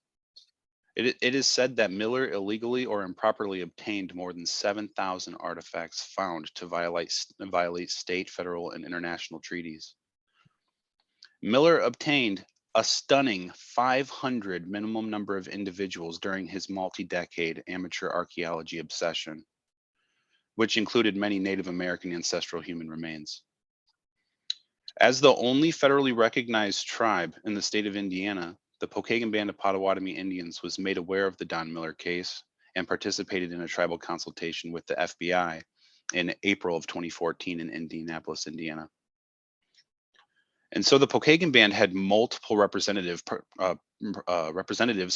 It is said that Miller illegally or improperly obtained more than 7,000 artifacts found to violate state, federal, and international treaties. Miller obtained a stunning 500 minimum number of individuals during his multi-decade amateur archaeology obsession, which included many Native American ancestral human remains. As the only federally recognized tribe in the state of Indiana, the Pokagon Band of Potawatomi Indians was made aware of the Don Miller case and participated in a tribal consultation with the FBI in April of 2014 in Indianapolis, Indiana. And so the Pokagon Band had multiple representatives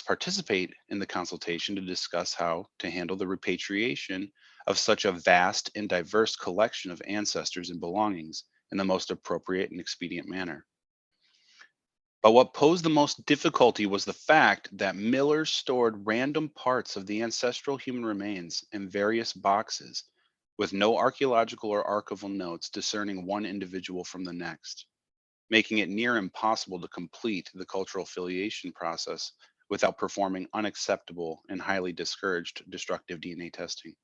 participate in the consultation to discuss how to handle the repatriation of such a vast and diverse collection of ancestors and belongings in the most appropriate and expedient manner. But what posed the most difficulty was the fact that Miller stored random parts of the ancestral human remains in various boxes with no archaeological or archival notes discerning one individual from the next, making it near impossible to complete the cultural filiation process without performing unacceptable and highly discouraged destructive DNA testing.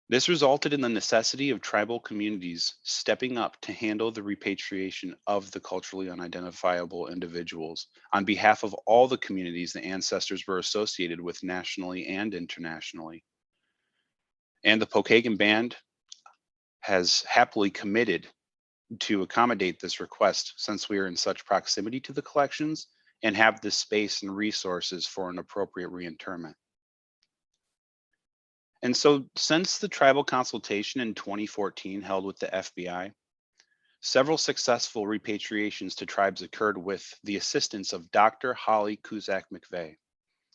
This resulted in the necessity of tribal communities stepping up to handle the repatriation of the culturally unidentifiable individuals on behalf of all the communities the ancestors were associated with nationally and internationally. And the Pokagon Band has happily committed to accommodate this request, since we are in such proximity to the collections and have the space and resources for an appropriate reinterment. And so since the tribal consultation in 2014 held with the FBI, several successful repatriations to tribes occurred with the assistance of Dr. Holly Cusack-McVeigh.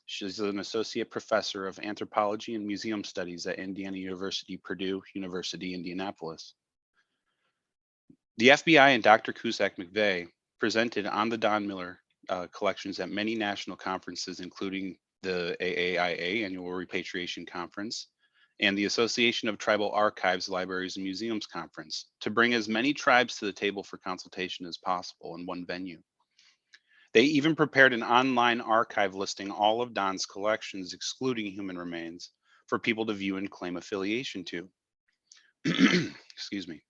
She's an associate professor of anthropology and museum studies at Indiana University, Purdue University, Indianapolis. The FBI and Dr. Cusack-McVeigh presented on the Don Miller collections at many national conferences, including the AAIA Annual Repatriation Conference and the Association of Tribal Archives, Libraries, and Museums Conference, to bring as many tribes to the table for consultation as possible in one venue. They even prepared an online archive listing all of Don's collections, excluding human remains, for people to view and claim affiliation to. Excuse me.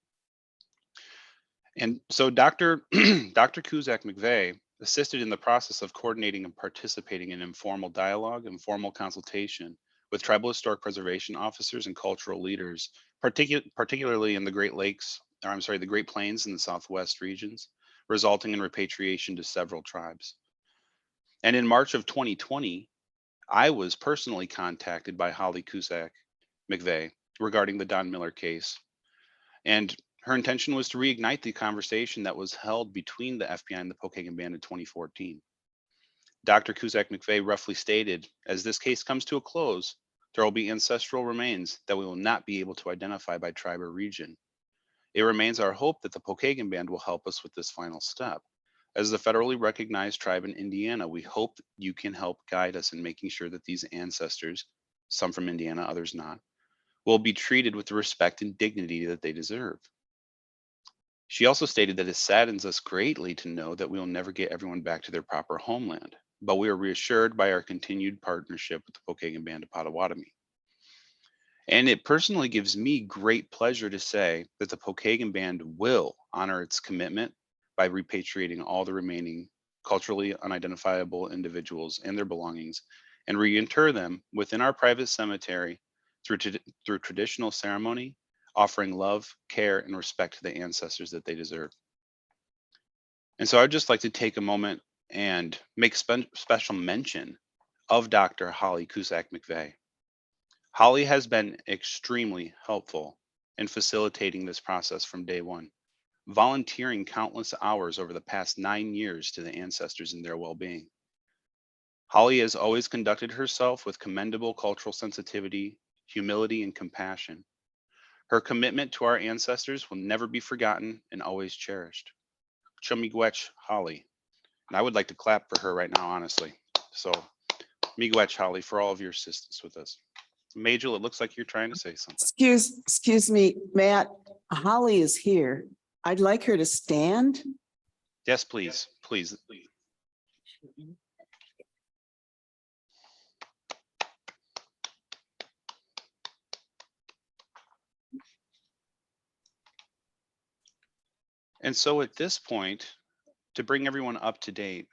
And so Dr. Cusack-McVeigh assisted in the process of coordinating and participating in informal dialogue and formal consultation with tribal historic preservation officers and cultural leaders, particularly in the Great Plains and the Southwest regions, resulting in repatriation to several tribes. And in March of 2020, I was personally contacted by Holly Cusack-McVeigh regarding the Don Miller case. And her intention was to reignite the conversation that was held between the FBI and the Pokagon Band in 2014. Dr. Cusack-McVeigh roughly stated, as this case comes to a close, there will be ancestral remains that we will not be able to identify by tribe or region. It remains our hope that the Pokagon Band will help us with this final step. As the federally recognized tribe in Indiana, we hope you can help guide us in making sure that these ancestors, some from Indiana, others not, will be treated with the respect and dignity that they deserve. She also stated that it saddens us greatly to know that we will never get everyone back to their proper homeland, but we are reassured by our continued partnership with the Pokagon Band of Potawatomi. And it personally gives me great pleasure to say that the Pokagon Band will honor its commitment by repatriating all the remaining culturally unidentifiable individuals and their belongings and reinter them within our private cemetery through traditional ceremony, offering love, care, and respect to the ancestors that they deserve. And so I'd just like to take a moment and make special mention of Dr. Holly Cusack-McVeigh. Holly has been extremely helpful in facilitating this process from day one, volunteering countless hours over the past 9 years to the ancestors and their well-being. Holly has always conducted herself with commendable cultural sensitivity, humility, and compassion. Her commitment to our ancestors will never be forgotten and always cherished. Miigwech Holly. And I would like to clap for her right now, honestly. So miigwech Holly for all of your assistance with us. Majel, it looks like you're trying to say something. Excuse me, Matt, Holly is here. I'd like her to stand. Yes, please, please. And so at this point, to bring everyone up to date,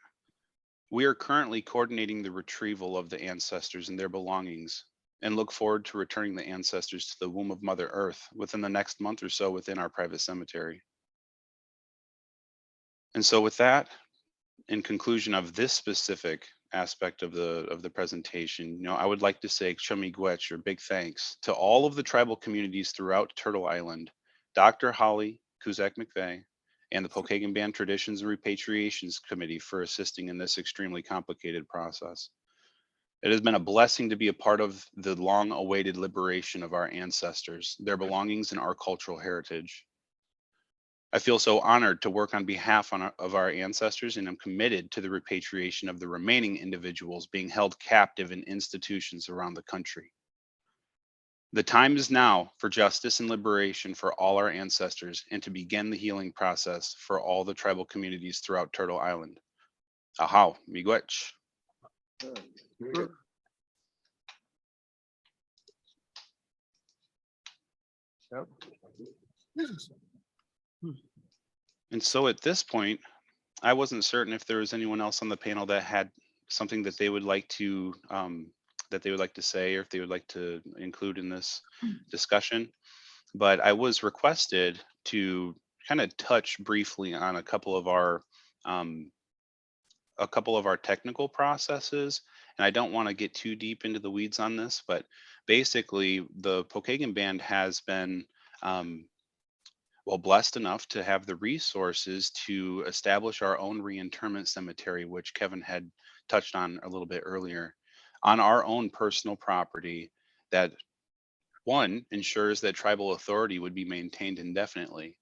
we are currently coordinating the retrieval of the ancestors and their belongings and look forward to returning the ancestors to the womb of Mother Earth within the next month or so within our private cemetery. And so with that, in conclusion of this specific aspect of the presentation, I would like to say miigwech, or big thanks to all of the tribal communities throughout Turtle Island, Dr. Holly Cusack-McVeigh, and the Pokagon Band Traditions and Repatriations Committee for assisting in this extremely complicated process. It has been a blessing to be a part of the long-awaited liberation of our ancestors, their belongings, and our cultural heritage. I feel so honored to work on behalf of our ancestors, and I'm committed to the repatriation of the remaining individuals being held captive in institutions around the country. The time is now for justice and liberation for all our ancestors and to begin the healing process for all the tribal communities throughout Turtle Island. Ahau, miigwech. And so at this point, I wasn't certain if there was anyone else on the panel that had something that they would like to say, or if they would like to include in this discussion. But I was requested to kind of touch briefly on a couple of our technical processes. And I don't want to get too deep into the weeds on this, but basically the Pokagon Band has been blessed enough to have the resources to establish our own reinterment cemetery, which Kevin had touched on a little bit earlier, on our own personal property that, one, ensures that tribal authority would be maintained indefinitely,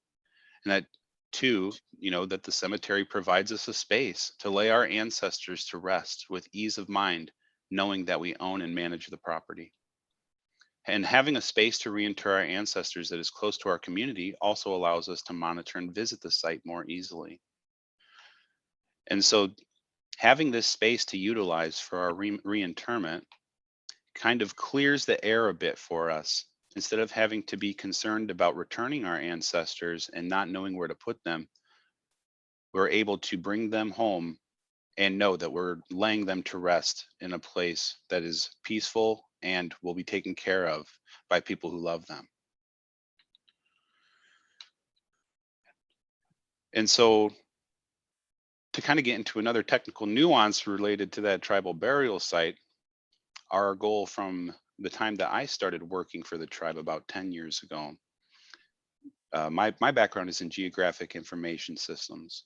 and that, two, that the cemetery provides us a space to lay our ancestors to rest with ease of mind, knowing that we own and manage the property. And having a space to reinter our ancestors that is close to our community also allows us to monitor and visit the site more easily. And so having this space to utilize for our reinterment kind of clears the air a bit for us. Instead of having to be concerned about returning our ancestors and not knowing where to put them, we're able to bring them home and know that we're laying them to rest in a place that is peaceful and will be taken care of by people who love them. And so to kind of get into another technical nuance related to that tribal burial site, our goal from the time that I started working for the tribe about 10 years ago, my background is in geographic information systems.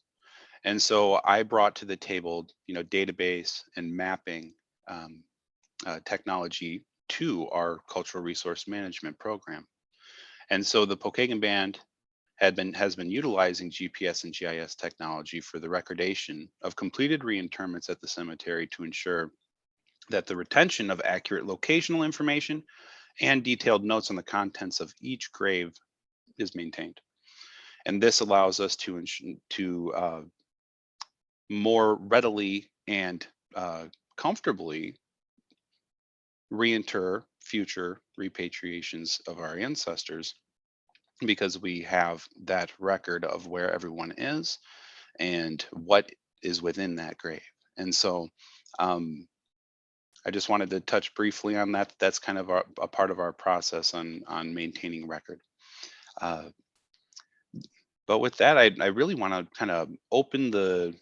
And so I brought to the table, database and mapping technology to our cultural resource management program. And so the Pokagon Band has been utilizing GPS and GIS technology for the recordation of completed reinterments at the cemetery to ensure that the retention of accurate locational information and detailed notes on the contents of each grave is maintained. And this allows us to more readily and comfortably reinter future repatriations of our ancestors, because we have that record of where everyone is and what is within that grave. And so I just wanted to touch briefly on that. That's kind of a part of our process on maintaining record. But with that, I really want to kind of open the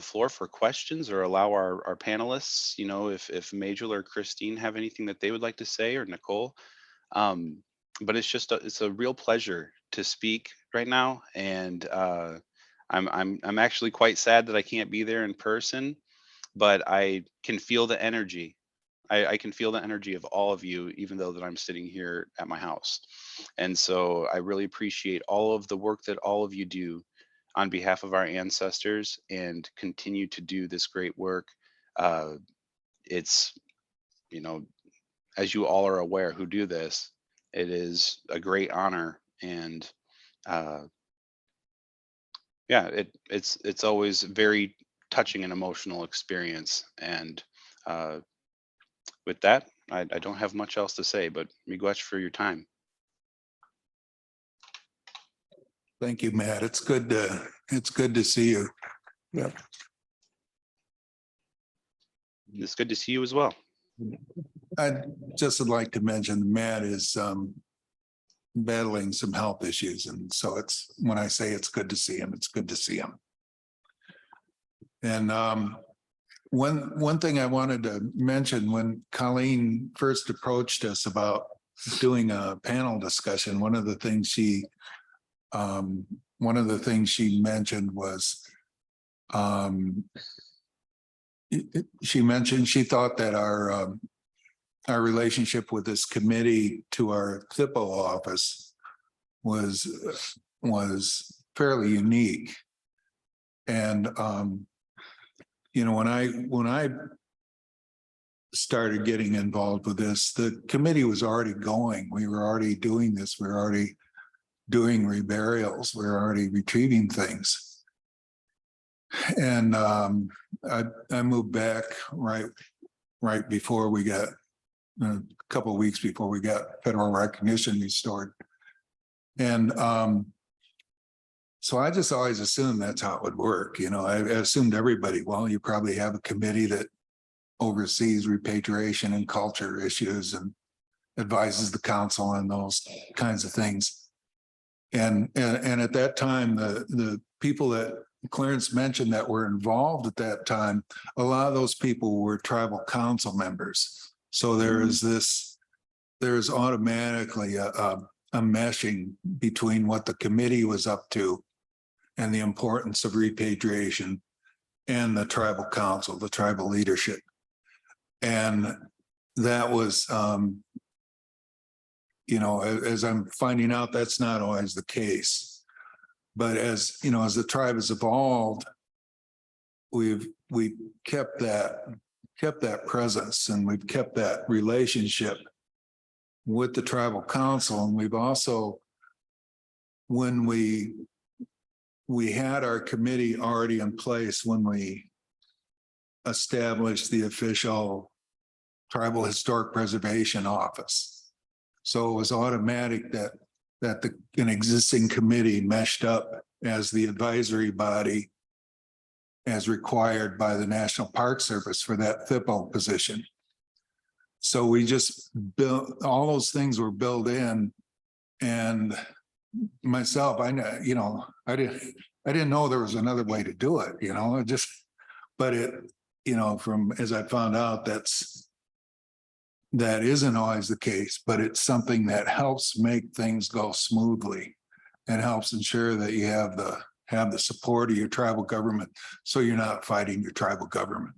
floor for questions, or allow our panelists, if Majel or Christine have anything that they would like to say, or Nicole. But it's a real pleasure to speak right now, and I'm actually quite sad that I can't be there in person, but I can feel the energy. I can feel the energy of all of you, even though that I'm sitting here at my house. And so I really appreciate all of the work that all of you do on behalf of our ancestors, and continue to do this great work. It's, as you all are aware who do this, it is a great honor. And it's always very touching and emotional experience. And with that, I don't have much else to say, but miigwech for your time. Thank you, Matt. It's good to see you. Yeah. It's good to see you as well. I'd just like to mention Matt is battling some health issues. And so when I say it's good to see him, it's good to see him. And one thing I wanted to mention, when Colleen first approached us about doing a panel discussion, one of the things she mentioned was she mentioned she thought that our relationship with this committee to our THPO office was fairly unique. And when I started getting involved with this, the committee was already going. We were already doing this. We were already doing reburials. We were already retrieving things. And I moved back right before we got, a couple of weeks before we got federal recognition restored. And so I just always assumed that's how it would work. I assumed everybody, well, you probably have a committee that oversees repatriation and culture issues and advises the council on those kinds of things. And at that time, the people that Clarence mentioned that were involved at that time, a lot of those people were tribal council members. So there's automatically a meshing between what the committee was up to and the importance of repatriation and the tribal council, the tribal leadership. And that was, as I'm finding out, that's not always the case. But as the tribe has evolved, we kept that presence, and we've kept that relationship with the tribal council. And we've also, when we had our committee already in place when we established the official Tribal Historic Preservation Office. So it was automatic that an existing committee meshed up as the advisory body as required by the National Park Service for that THPO position. So we just built, all those things were built in. And myself, I didn't know there was another way to do it, from as I found out, that isn't always the case, but it's something that helps make things go smoothly and helps ensure that you have the support of your tribal government, so you're not fighting your tribal government.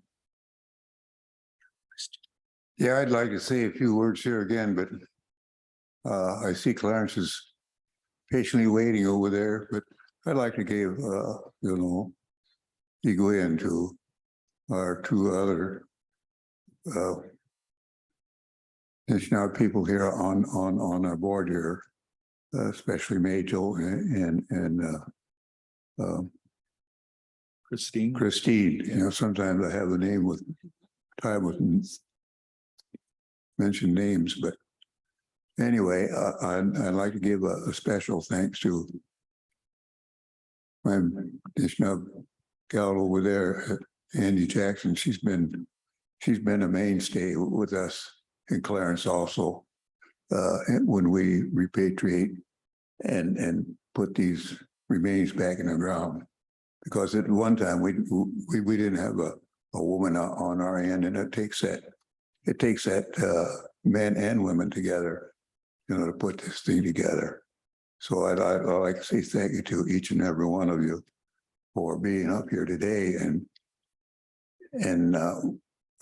Yeah, I'd like to say a few words here again, but I see Clarence is patiently waiting over there, but I'd like to give, Igwe to our two other Anishinaabe people here on our board here, especially Majel and Christine. Sometimes I have the name with time with mention names, but anyway, I'd like to give a special thanks to my Anishinaabe gal over there, Andy Jackson. She's been a mainstay with us in Clarence also when we repatriate and put these remains back in the ground. Because at one time we didn't have a woman on our end, and it takes that men and women together, to put this thing together. So I'd like to say thank you to each and every one of you for being up here today, and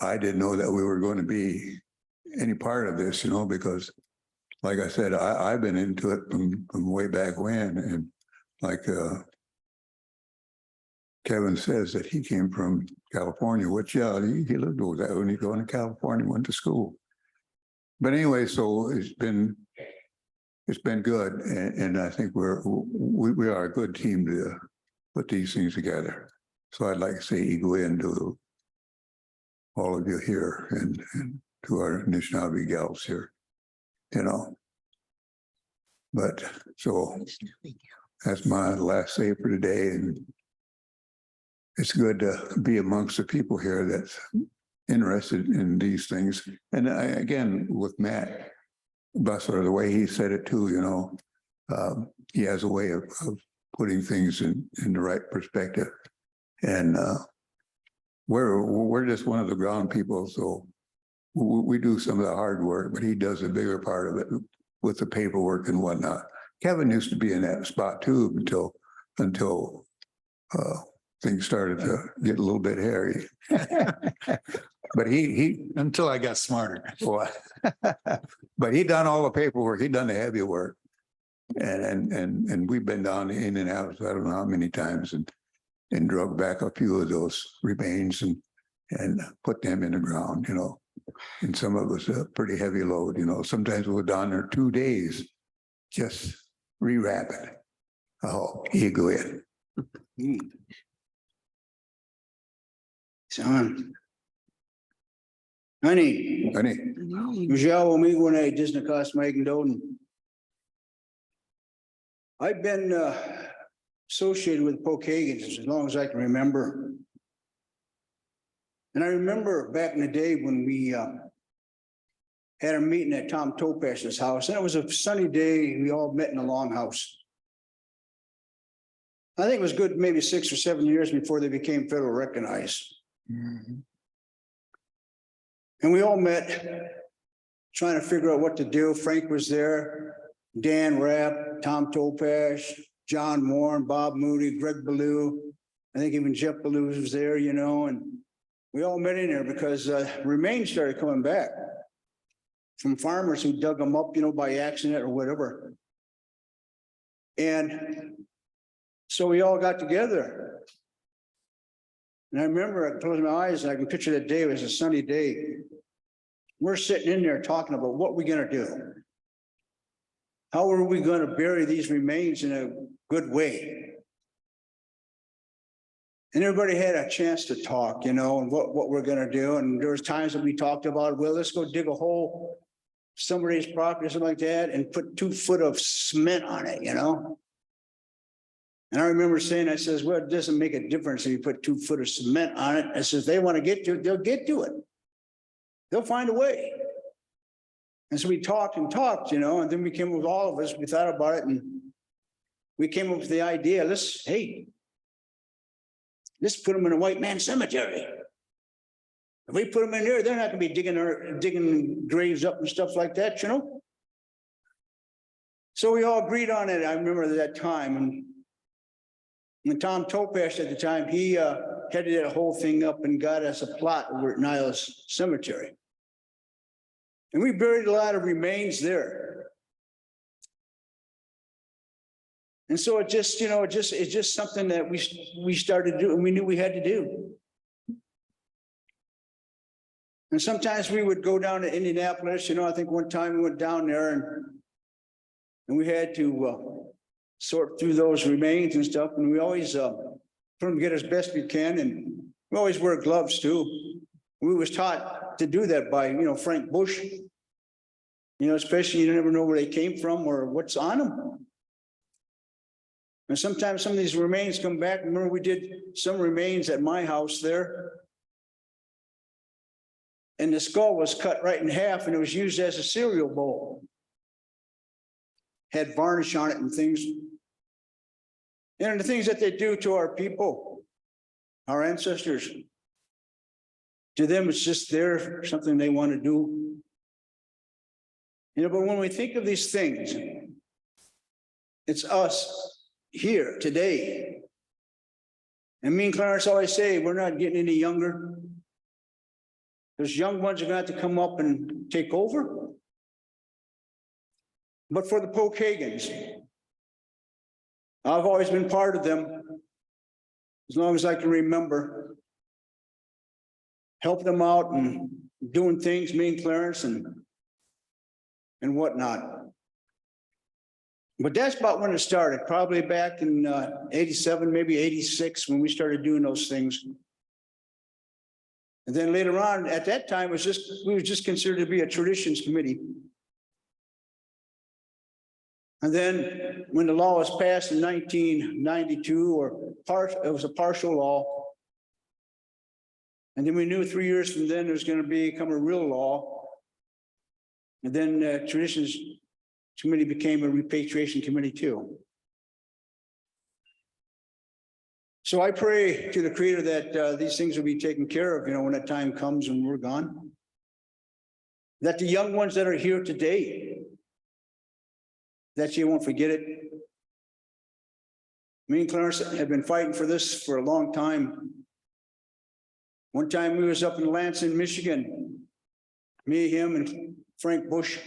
I didn't know that we were going to be any part of this, because, like I said, I've been into it from way back when, and like Kevin says that he came from California, which he lived over there when he going to California, went to school. But anyway, so it's been good, and I think we are a good team to put these things together. So I'd like to say Igwe to all of you here and to our Anishinaabe gals here, But so that's my last say for today, and it's good to be amongst the people here that's interested in these things. And again, with Matt Bussler, the way he said it too, he has a way of putting things in the right perspective. And we're just one of the ground people, so we do some of the hard work, but he does a bigger part of it with the paperwork and whatnot. Kevin used to be in that spot too until things started to get a little bit hairy. But he Until I got smarter. But he done all the paperwork. He done the heavy work, and we've been down in and out. I don't know how many times, and drug back a few of those remains and put them in the ground. And some of it was a pretty heavy load. Sometimes we were down there 2 days, just rewrap it. Oh, here you go in. Son. Honey. I've been associated with Pokagons as long as I can remember. And I remember back in the day when we had a meeting at Tom Topash's house, and it was a sunny day. We all met in the longhouse. I think it was good, maybe 6 or 7 years before they became federal recognized. Mm-hmm. And we all met trying to figure out what to do. Frank was there, Dan Rapp, Tom Topash, John Warren, Bob Moody, Greg Ballou. I think even Jeff Ballou was there, and we all met in there because remains started coming back from farmers who dug them up, by accident or whatever. And so we all got together. And I remember I closed my eyes and I can picture that day. It was a sunny day. We're sitting in there talking about what we're going to do. How are we going to bury these remains in a good way? And everybody had a chance to talk, and what we're going to do. And there was times that we talked about, well, let's go dig a hole, somebody's property or something like that, and put 2 foot of cement on it, And I remember saying, I says, well, it doesn't make a difference if you put 2 foot of cement on it. I says, they want to get to it, they'll get to it. They'll find a way. And so we talked and talked, and then we came up with all of us, we thought about it, and we came up with the idea, let's put them in a white man cemetery. If we put them in there, they're not going to be digging graves up and stuff like that, So we all agreed on it. I remember that time. And when Tom Topash at the time, he headed that whole thing up and got us a plot over at Niles Cemetery. And we buried a lot of remains there. And so it just, it's just something that we started to do and we knew we had to do. And sometimes we would go down to Indianapolis, I think one time we went down there and we had to sort through those remains and stuff. And we always put them together as best we can. And we always wear gloves too. We was taught to do that by, Frank Bush. Especially you never know where they came from or what's on them. And sometimes some of these remains come back. Remember, we did some remains at my house there. And the skull was cut right in half and it was used as a cereal bowl. Had varnish on it and things. And the things that they do to our people, our ancestors. To them, it's just something they want to do. But when we think of these things, it's us here today. And me and Clarence always say, we're not getting any younger. Those young ones are going to have to come up and take over. But for the Pokagons, I've always been part of them as long as I can remember. Help them out and doing things, me and Clarence and whatnot. But that's about when it started, probably back in 87, maybe 86, when we started doing those things. And then later on, at that time, we were just considered to be a traditions committee. And then when the law was passed in 1992, it was a partial law. And then we knew 3 years from then it was going to become a real law. And then Traditions Committee became a repatriation committee too. So I pray to the Creator that these things will be taken care of, when that time comes and we're gone. That the young ones that are here today, that you won't forget it. Me and Clarence have been fighting for this for a long time. One time we was up in Lansing, Michigan, me, him, and Frank Bush.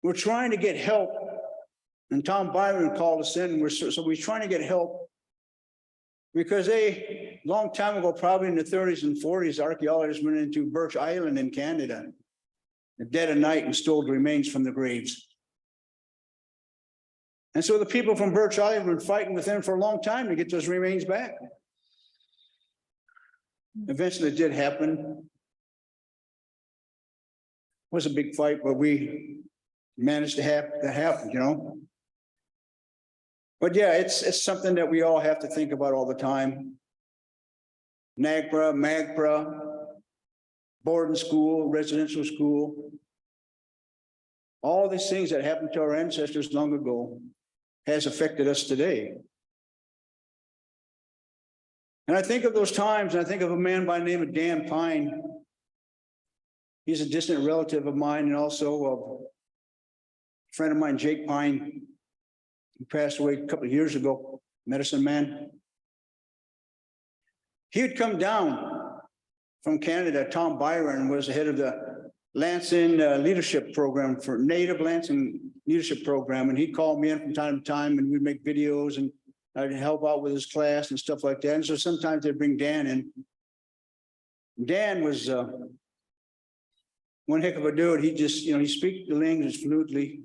We're trying to get help, and Tom Byron called us in. So we're trying to get help because long time ago, probably in the 30s and 40s, archaeologists went into Birch Island in Canada, at dead of night, and stole the remains from the graves. And so the people from Birch Island were fighting with them for a long time to get those remains back. Eventually it did happen. It was a big fight, but we managed to have that happen, But yeah, it's something that we all have to think about all the time. NAGPRA, MAGPRA, boarding school, residential school. All these things that happened to our ancestors long ago has affected us today. And I think of those times, and I think of a man by the name of Dan Pine. He's a distant relative of mine and also a friend of mine, Jake Pine, who passed away a couple of years ago, medicine man. He would come down from Canada. Tom Byron was the head of the Lansing leadership program for Native Lansing leadership program. And he'd call me in from time to time and we'd make videos and I'd help out with his class and stuff like that. And so sometimes they'd bring Dan in. Dan was one heck of a dude. He just, he speaks the language fluently.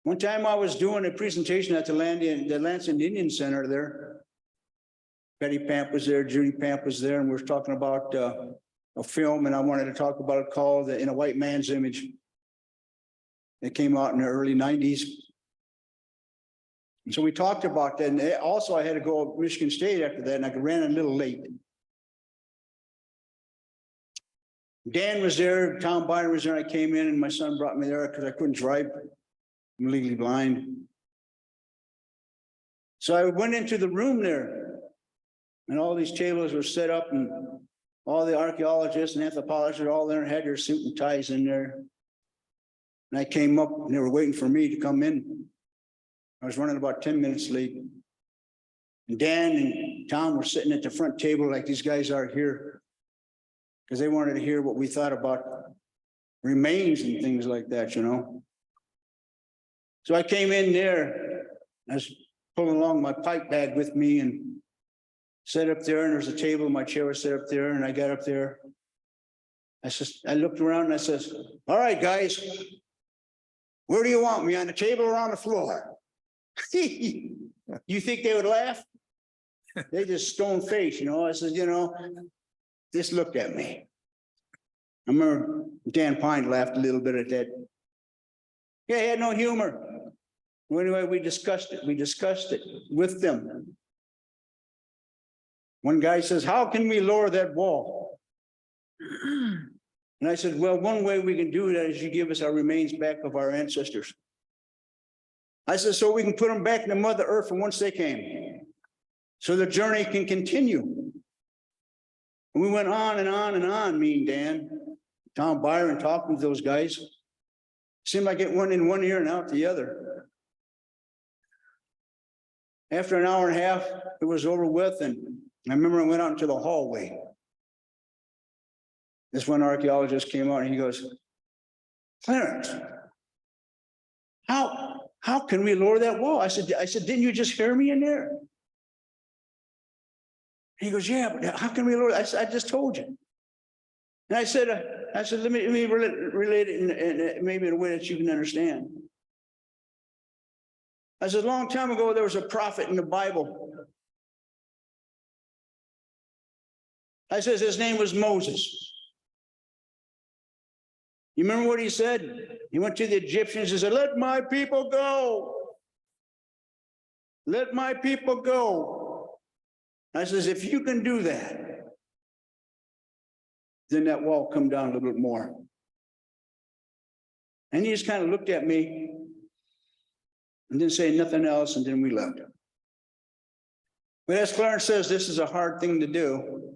One time I was doing a presentation at the Lansing Indian Center there. Betty Pamp was there, Judy Pamp was there, and we were talking about a film, and I wanted to talk about it called In a White Man's Image. It came out in the early 90s. And so we talked about that, and also I had to go to Michigan State after that, and I ran a little late. Dan was there, Tom Byron was there, I came in, and my son brought me there because I couldn't drive. I'm legally blind. So I went into the room there, and all these tables were set up, and all the archaeologists and anthropologists all there had their suit and ties in there. And I came up, and they were waiting for me to come in. I was running about 10 minutes late. And Dan and Tom were sitting at the front table like these guys are here, because they wanted to hear what we thought about remains and things like that, So I came in there, I was pulling along my pipe bag with me and sat up there, and there's a table, my chair was set up there, and I got up there. I looked around and I says, all right, guys, where do you want me, on the table or on the floor? You think they would laugh? They just stone face, you know. I said, you know, just looked at me. I remember Dan Pine laughed a little bit at that. Yeah, he had no humor. Well, anyway, we discussed it. We discussed it with them. One guy says, how can we lower that wall? And I said, well, one way we can do that is you give us our remains back of our ancestors. I said, so we can put them back in the Mother Earth from whence they came, so the journey can continue. And we went on and on and on, me and Dan, Tom Byron, talking to those guys. Seemed like it went in one ear and out the other. After an hour and a half, it was over with, and I remember I went out into the hallway. This one archaeologist came out and he goes, Clarence, how can we lower that wall? I said, didn't you just hear me in there? He goes, yeah, but how can we lower it? I said, I just told you. And I said, let me relate it in maybe in a way that you can understand. I said, a long time ago, there was a prophet in the Bible. I says, his name was Moses. You remember what he said? He went to the Egyptians and said, let my people go. Let my people go. I says, if you can do that, then that wall come down a little bit more. And he just kind of looked at me and didn't say nothing else, and then we left. But as Clarence says, this is a hard thing to do.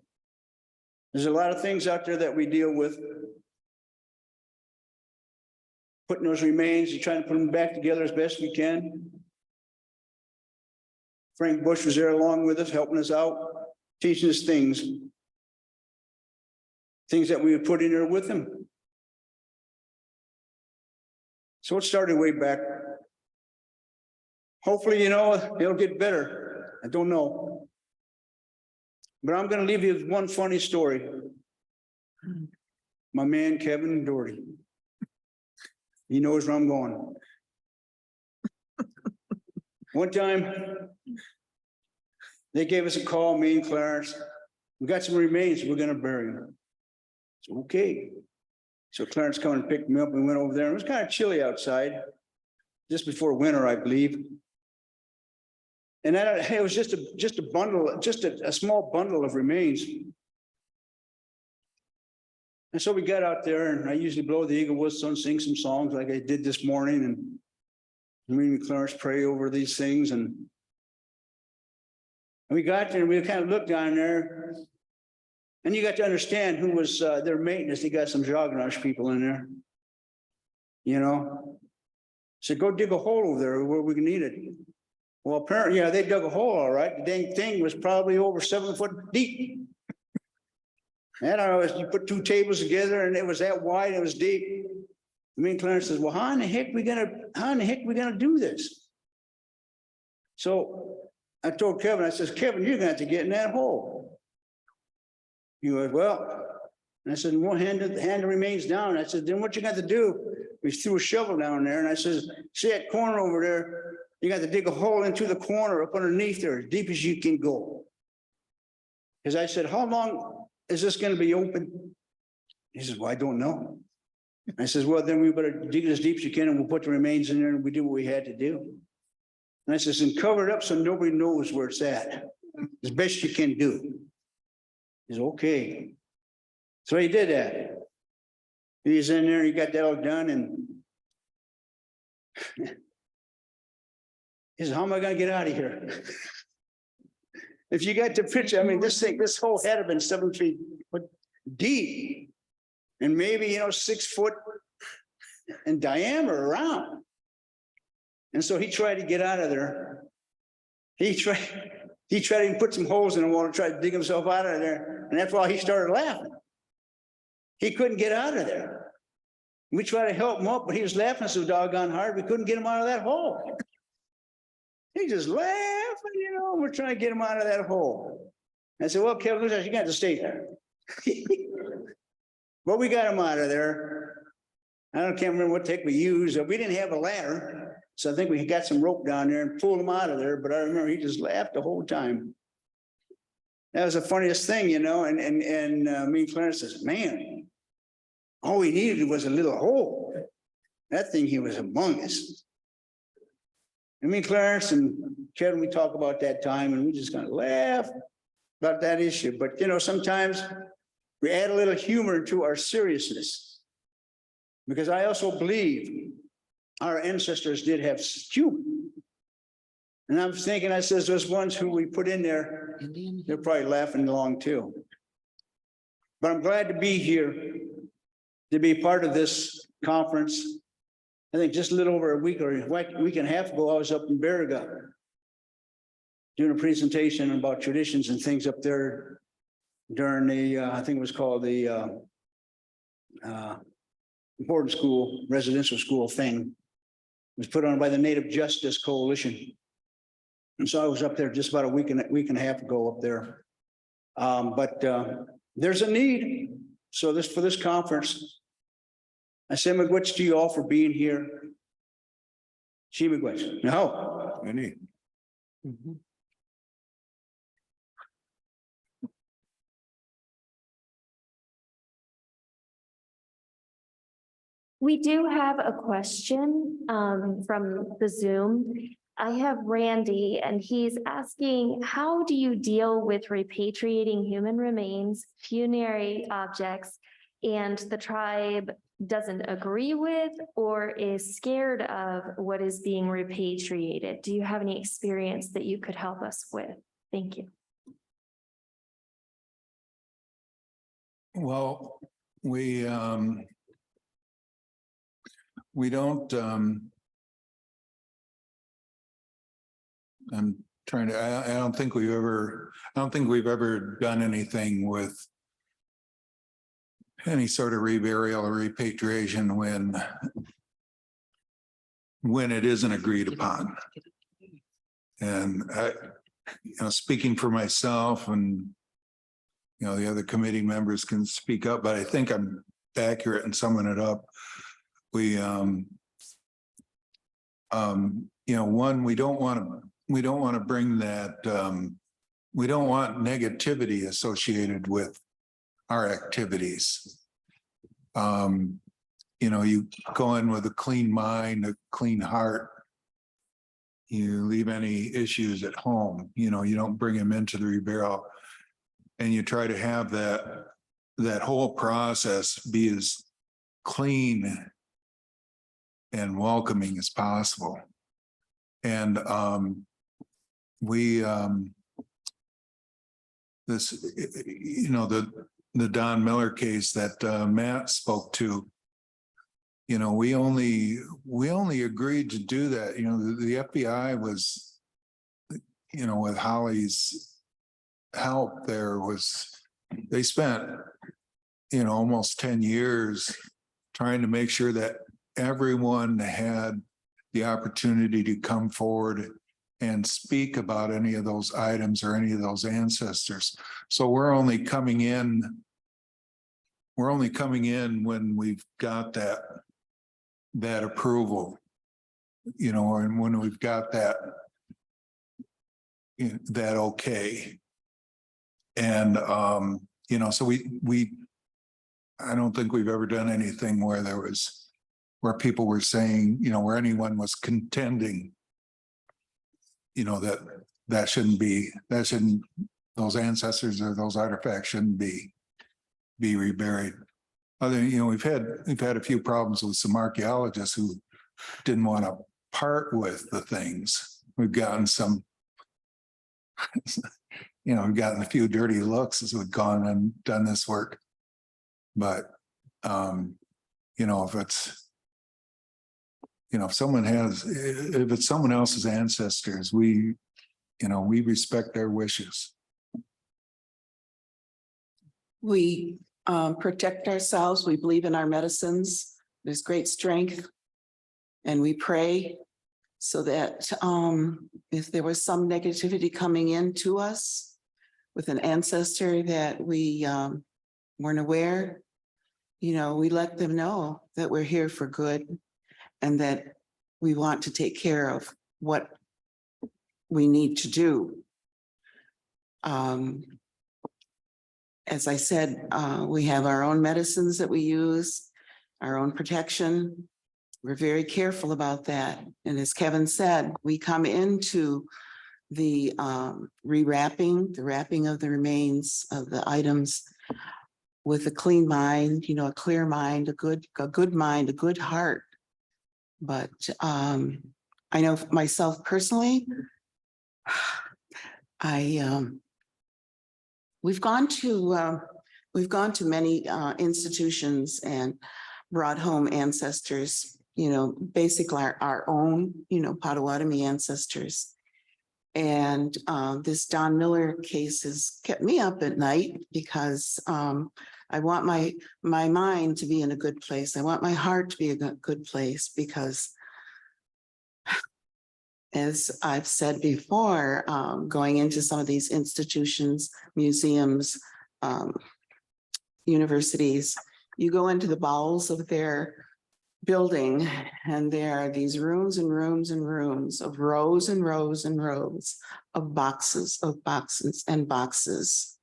There's a lot of things out there that we deal with. Putting those remains, you're trying to put them back together as best we can. Frank Bush was there along with us, helping us out, teaching us things that we would put in there with him. So it started way back. Hopefully, you know, it'll get better. I don't know. But I'm going to leave you with one funny story. My man, Kevin Daughtery. He knows where I'm going. One time, they gave us a call, me and Clarence. We got some remains, we're gonna bury them. So, okay. So Clarence come and picked me up, and we went over there. It was kind of chilly outside, just before winter, I believe. And it was just a bundle, just a small bundle of remains. And so we got out there, and I usually blow the eagle whistle and sing some songs like I did this morning, and me and Clarence pray over these things. And we got there, and we kind of looked down there, and you got to understand who was their maintenance. They got some Jognosh people in there, you know. So go dig a hole over there where we can need it. Well, apparently, yeah, they dug a hole, all right. The dang thing was probably over 7 foot deep. And I don't know, you put two tables together and it was that wide, it was deep. Me and Clarence says, well, how in the heck we gonna do this? So I told Kevin, I says, Kevin, you're gonna have to get in that hole. He goes, well, and I said, we'll hand the remains down. I said, then what you got to do? We threw a shovel down there, and I says, see that corner over there? You got to dig a hole into the corner up underneath there, as deep as you can go. Because I said, how long is this going to be open? He says, well, I don't know. I says, well, then we better dig it as deep as you can, and we'll put the remains in there, and we do what we had to do. And I says, and cover it up so nobody knows where it's at, as best you can do. He says, okay. So he did that. He's in there, he got that all done, and he says, how am I going to get out of here? If you got the picture, I mean, this whole head had been 7 feet deep, and maybe, 6 foot in diameter around. And so he tried to get out of there. He tried to put some holes in the wall and try to dig himself out of there. And that's why he started laughing. He couldn't get out of there. We tried to help him up, but he was laughing so doggone hard, we couldn't get him out of that hole. He just laughing, you know, we're trying to get him out of that hole. I said, well, Kevin, you got to stay there. But we got him out of there. Can't remember what take we used. We didn't have a ladder. So I think we got some rope down there and pulled him out of there. But I remember he just laughed the whole time. That was the funniest thing, you know, and me and Clarence says, man, all we needed was a little hole. That thing, he was humongous. And me and Clarence and Kevin, we talk about that time and we just kind of laugh about that issue. But, you know, sometimes we add a little humor to our seriousness. Because I also believe our ancestors did have humor. And I'm thinking, I says, those ones who we put in there, they're probably laughing along too. But I'm glad to be here, to be part of this conference. I think just a little over a week or a week and a half ago, I was up in Baraga doing a presentation about traditions and things up there during the, I think it was called the boarding school, residential school thing. It was put on by the Native Justice Coalition. And so I was up there just about a week and a half ago up there. But there's a need. So for this conference, I say miigwech to you all for being here. She miigwech. No. Any. We do have a question from the Zoom. I have Randy, and he's asking, how do you deal with repatriating human remains, funerary objects, and the tribe doesn't agree with or is scared of what is being repatriated? Do you have any experience that you could help us with? Thank you. Well, we don't, I'm trying to, I don't think we've ever done anything with any sort of reburial or repatriation when it isn't agreed upon. And I, speaking for myself and, the other committee members can speak up, but I think I'm accurate in summing it up. We, one, we don't want to bring that, we don't want negativity associated with our activities. You go in with a clean mind, a clean heart. You leave any issues at home, you don't bring them into the reburial, and you try to have that whole process be as clean and welcoming as possible. And the Don Miller case that Matt spoke to, we only agreed to do that. The FBI was, with Holly's help, they spent, almost 10 years trying to make sure that everyone had the opportunity to come forward and speak about any of those items or any of those ancestors. So we're only coming in when we've got that approval, and when we've got that okay. And so we I don't think we've ever done anything where people were saying, where anyone was contending, those ancestors or those artifacts shouldn't be reburied. We've had a few problems with some archaeologists who didn't want to part with the things. We've gotten some, we've gotten a few dirty looks as we've gone and done this work. But, if it's someone else's ancestors, we respect their wishes. We protect ourselves. We believe in our medicines. there's great strength. And we pray so that if there was some negativity coming into us with an ancestor that we weren't aware, you know, we let them know that we're here for good and that we want to take care of what we need to do. As I said, we have our own medicines that we use, our own protection. We're very careful about that. And as Kevin said, we come into the rewrapping, the wrapping of the remains of the items with a clean mind, you know, a clear mind, a good mind, a good heart. But I know myself personally, we've gone to many institutions and brought home ancestors, you know, basically our own, you know, Potawatomi ancestors. And this Don Miller case has kept me up at night because I want my mind to be in a good place. I want my heart to be in a good place because, as I've said before, going into some of these institutions, museums, universities, you go into the bowels of their building and there are these rooms and rooms and rooms of rows and rows and rows of boxes and boxes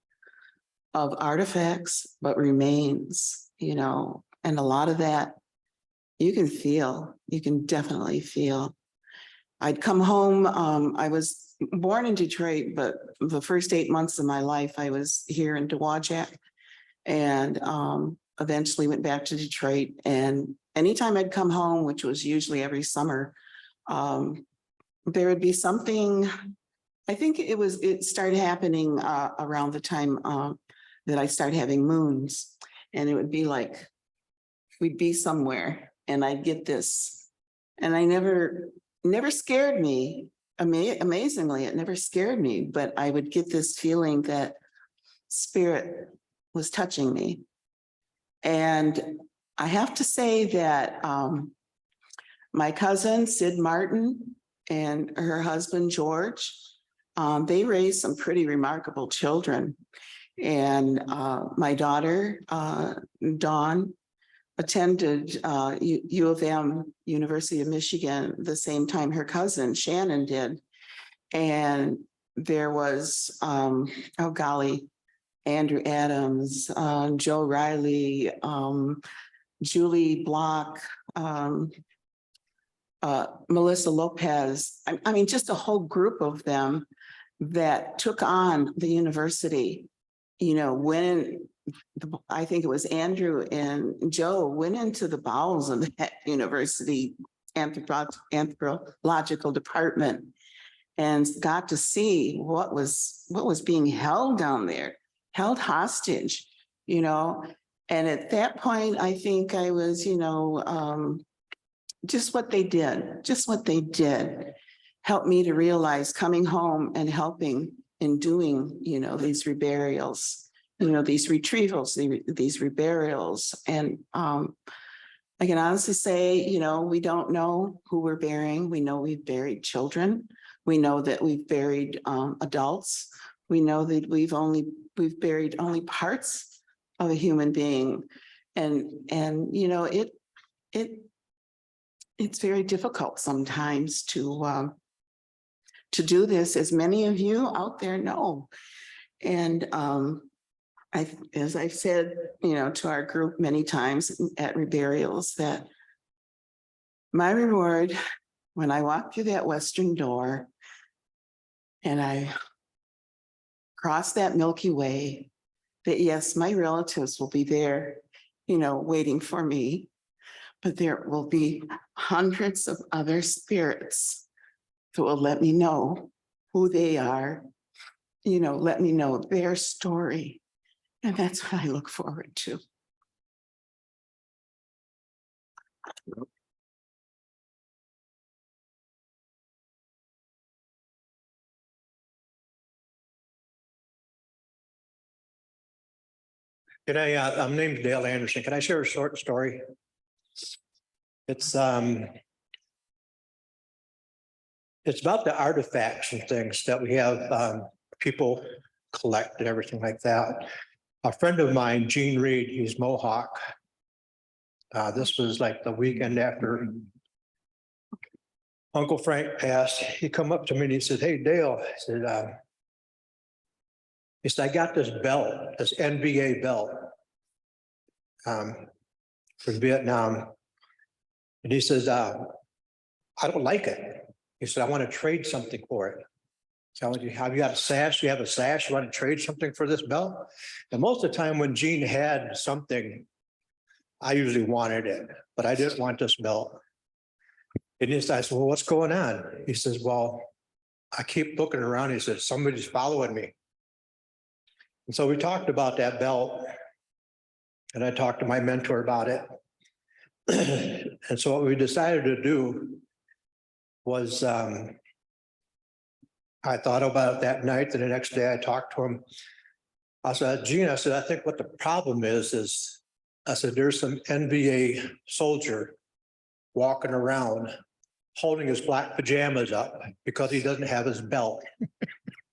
of artifacts, but remains, you know, and a lot of that you can definitely feel. I'd come home, I was born in Detroit, but the first 8 months of my life, I was here in Dowagiac and eventually went back to Detroit. And anytime I'd come home, which was usually every summer, there would be something, I think it started happening around the time that I started having moons. And it would be like, we'd be somewhere and I'd get this. And I never scared me. Amazingly, it never scared me, but I would get this feeling that spirit was touching me. And I have to say that my cousin, Sid Martin, and her husband, George, they raised some pretty remarkable children. And my daughter, Dawn, attended U of M, University of Michigan, the same time her cousin Shannon did. And there was, oh golly, Andrew Adams, Joe Riley, Julie Block, Melissa Lopez. I mean, just a whole group of them that took on the university. You know, when I think it was Andrew and Joe went into the bowels of that university anthropological department and got to see what was being held down there, held hostage, you know. And at that point, I think I was, you know, just what they did helped me to realize coming home and helping in doing, you know, these reburials, you know, these retrievals, these reburials. And I can honestly say, you know, we don't know who we're burying. We know we've buried children. We know that we've buried adults. We know that we've buried only parts of a human being. And you know, it's very difficult sometimes to do this, as many of you out there know. And as I've said, you know, to our group many times at reburials, that my reward when I walk through that western door and I cross that Milky Way, that yes, my relatives will be there, you know, waiting for me, but there will be hundreds of other spirits that will let me know who they are, you know, let me know their story. And that's what I look forward to. I'm named Dale Anderson. Can I share a short story? It's about the artifacts and things that we have people collect and everything like that. A friend of mine, Gene Reed, he's Mohawk. This was like the weekend after Uncle Frank passed. He come up to me and he said, "Hey, Dale," he said, "I got this belt, this NBA belt from Vietnam." And he says, "I don't like it." He said, "I want to trade something for it." So have you got a sash? You have a sash? You want to trade something for this belt? And most of the time when Gene had something, I usually wanted it, but I didn't want this belt. And I said, "Well, what's going on?" He says, "Well, I keep looking around." He says, "Somebody's following me." And so we talked about that belt, and I talked to my mentor about it. And so what we decided to do was I thought about it that night, and the next day I talked to him. I said, "Gene," I said, "I think what the problem is I said, there's some NBA soldier walking around holding his black pajamas up because he doesn't have his belt.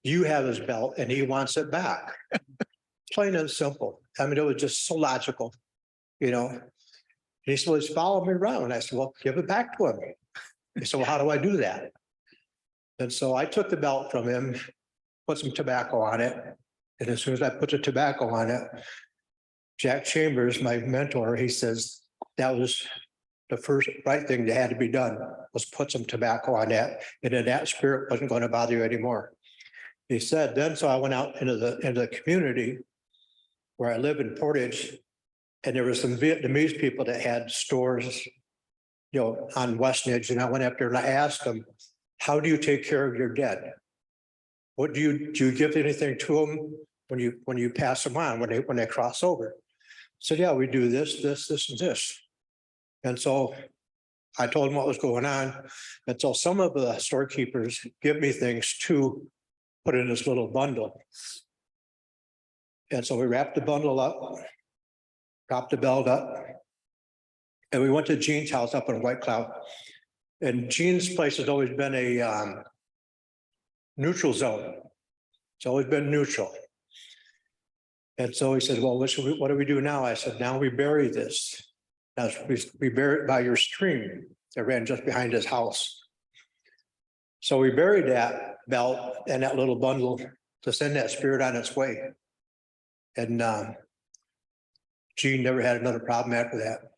You have his belt and he wants it back." Plain and simple. I mean, it was just so logical, you know. And he said, "Well, he's following me around." I said, "Well, give it back to him." He said, "Well, how do I do that?" And so I took the belt from him, put some tobacco on it. And as soon as I put the tobacco on it, Jack Chambers, my mentor, he says, that was the first right thing that had to be done, was put some tobacco on that. And then that spirit wasn't going to bother you anymore. He said, then, so I went out into the community where I live in Portage, and there were some Vietnamese people that had stores, you know, on Westnedge. And I went up there and I asked them, "How do you take care of your dead? What do you give anything to them when you pass them on, when they cross over?" So yeah, we do this, and this. And so I told them what was going on. And so some of the storekeepers give me things to put in this little bundle. And so we wrapped the bundle up, dropped the belt up, and we went to Gene's house up in White Cloud. And Gene's place has always been a neutral zone. It's always been neutral. And so he said, "Well, what do we do now?" I said, "Now we bury this. Now we bury it by your stream that ran just behind his house." So we buried that belt and that little bundle to send that spirit on its way. And Gene never had another problem after that.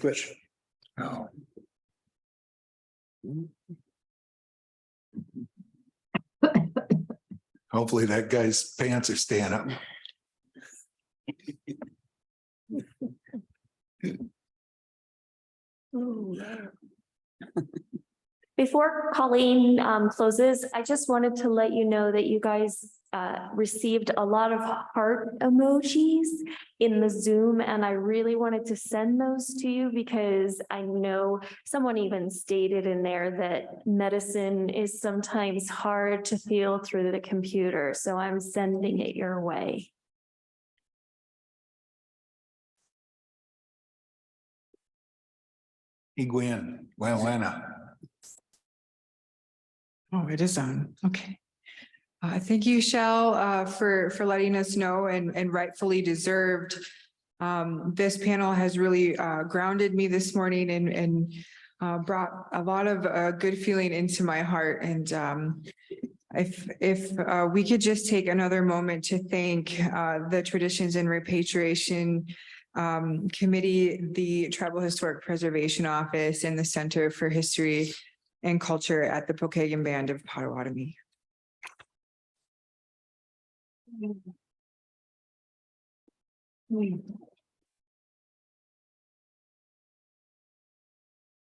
Which, Oh. Hopefully that guy's pants are staying up. Before Colleen closes, I just wanted to let you know that you guys received a lot of heart emojis in the Zoom, and I really wanted to send those to you because I know someone even stated in there that medicine is sometimes hard to feel through the computer, so I'm sending it your way. Iguan, Wellena. Oh, it is on. Okay. Thank you, Shell, for letting us know, and rightfully deserved. This panel has really grounded me this morning and brought a lot of good feeling into my heart. And if we could just take another moment to thank the Traditions and Repatriation Committee, the Tribal Historic Preservation Office, and the Center for History and Culture at the Pokagon Band of Potawatomi.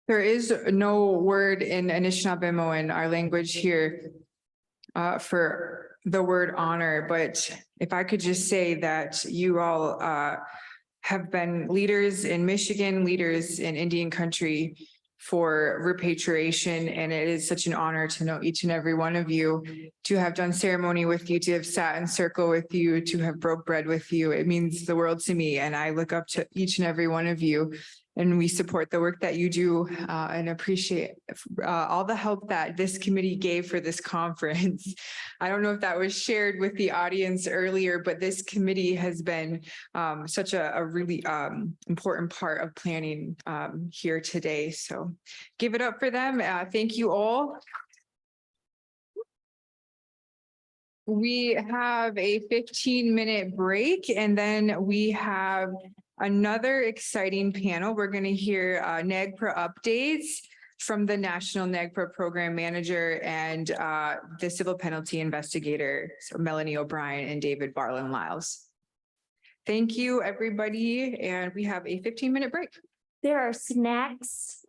There is no word in Anishinaabemowin, our language here, for the word honor, but if I could just say that you all have been leaders in Michigan, leaders in Indian country for repatriation, and it is such an honor to know each and every one of you, to have done ceremony with you, to have sat in circle with you, to have broke bread with you. It means the world to me, and I look up to each and every one of you. And we support the work that you do and appreciate all the help that this committee gave for this conference. I don't know if that was shared with the audience earlier, but this committee has been such a really important part of planning here today. So give it up for them. Thank you all. We have a 15-minute break, and then we have another exciting panel. We're going to hear NAGPRA updates from the National NAGPRA Program Manager and the civil penalty investigator, so Melanie O'Brien and David Barlin-Lyles. Thank you, everybody, and we have a 15-minute break. There are snacks,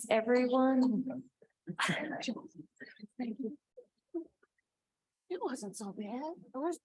everyone. It wasn't so bad. It was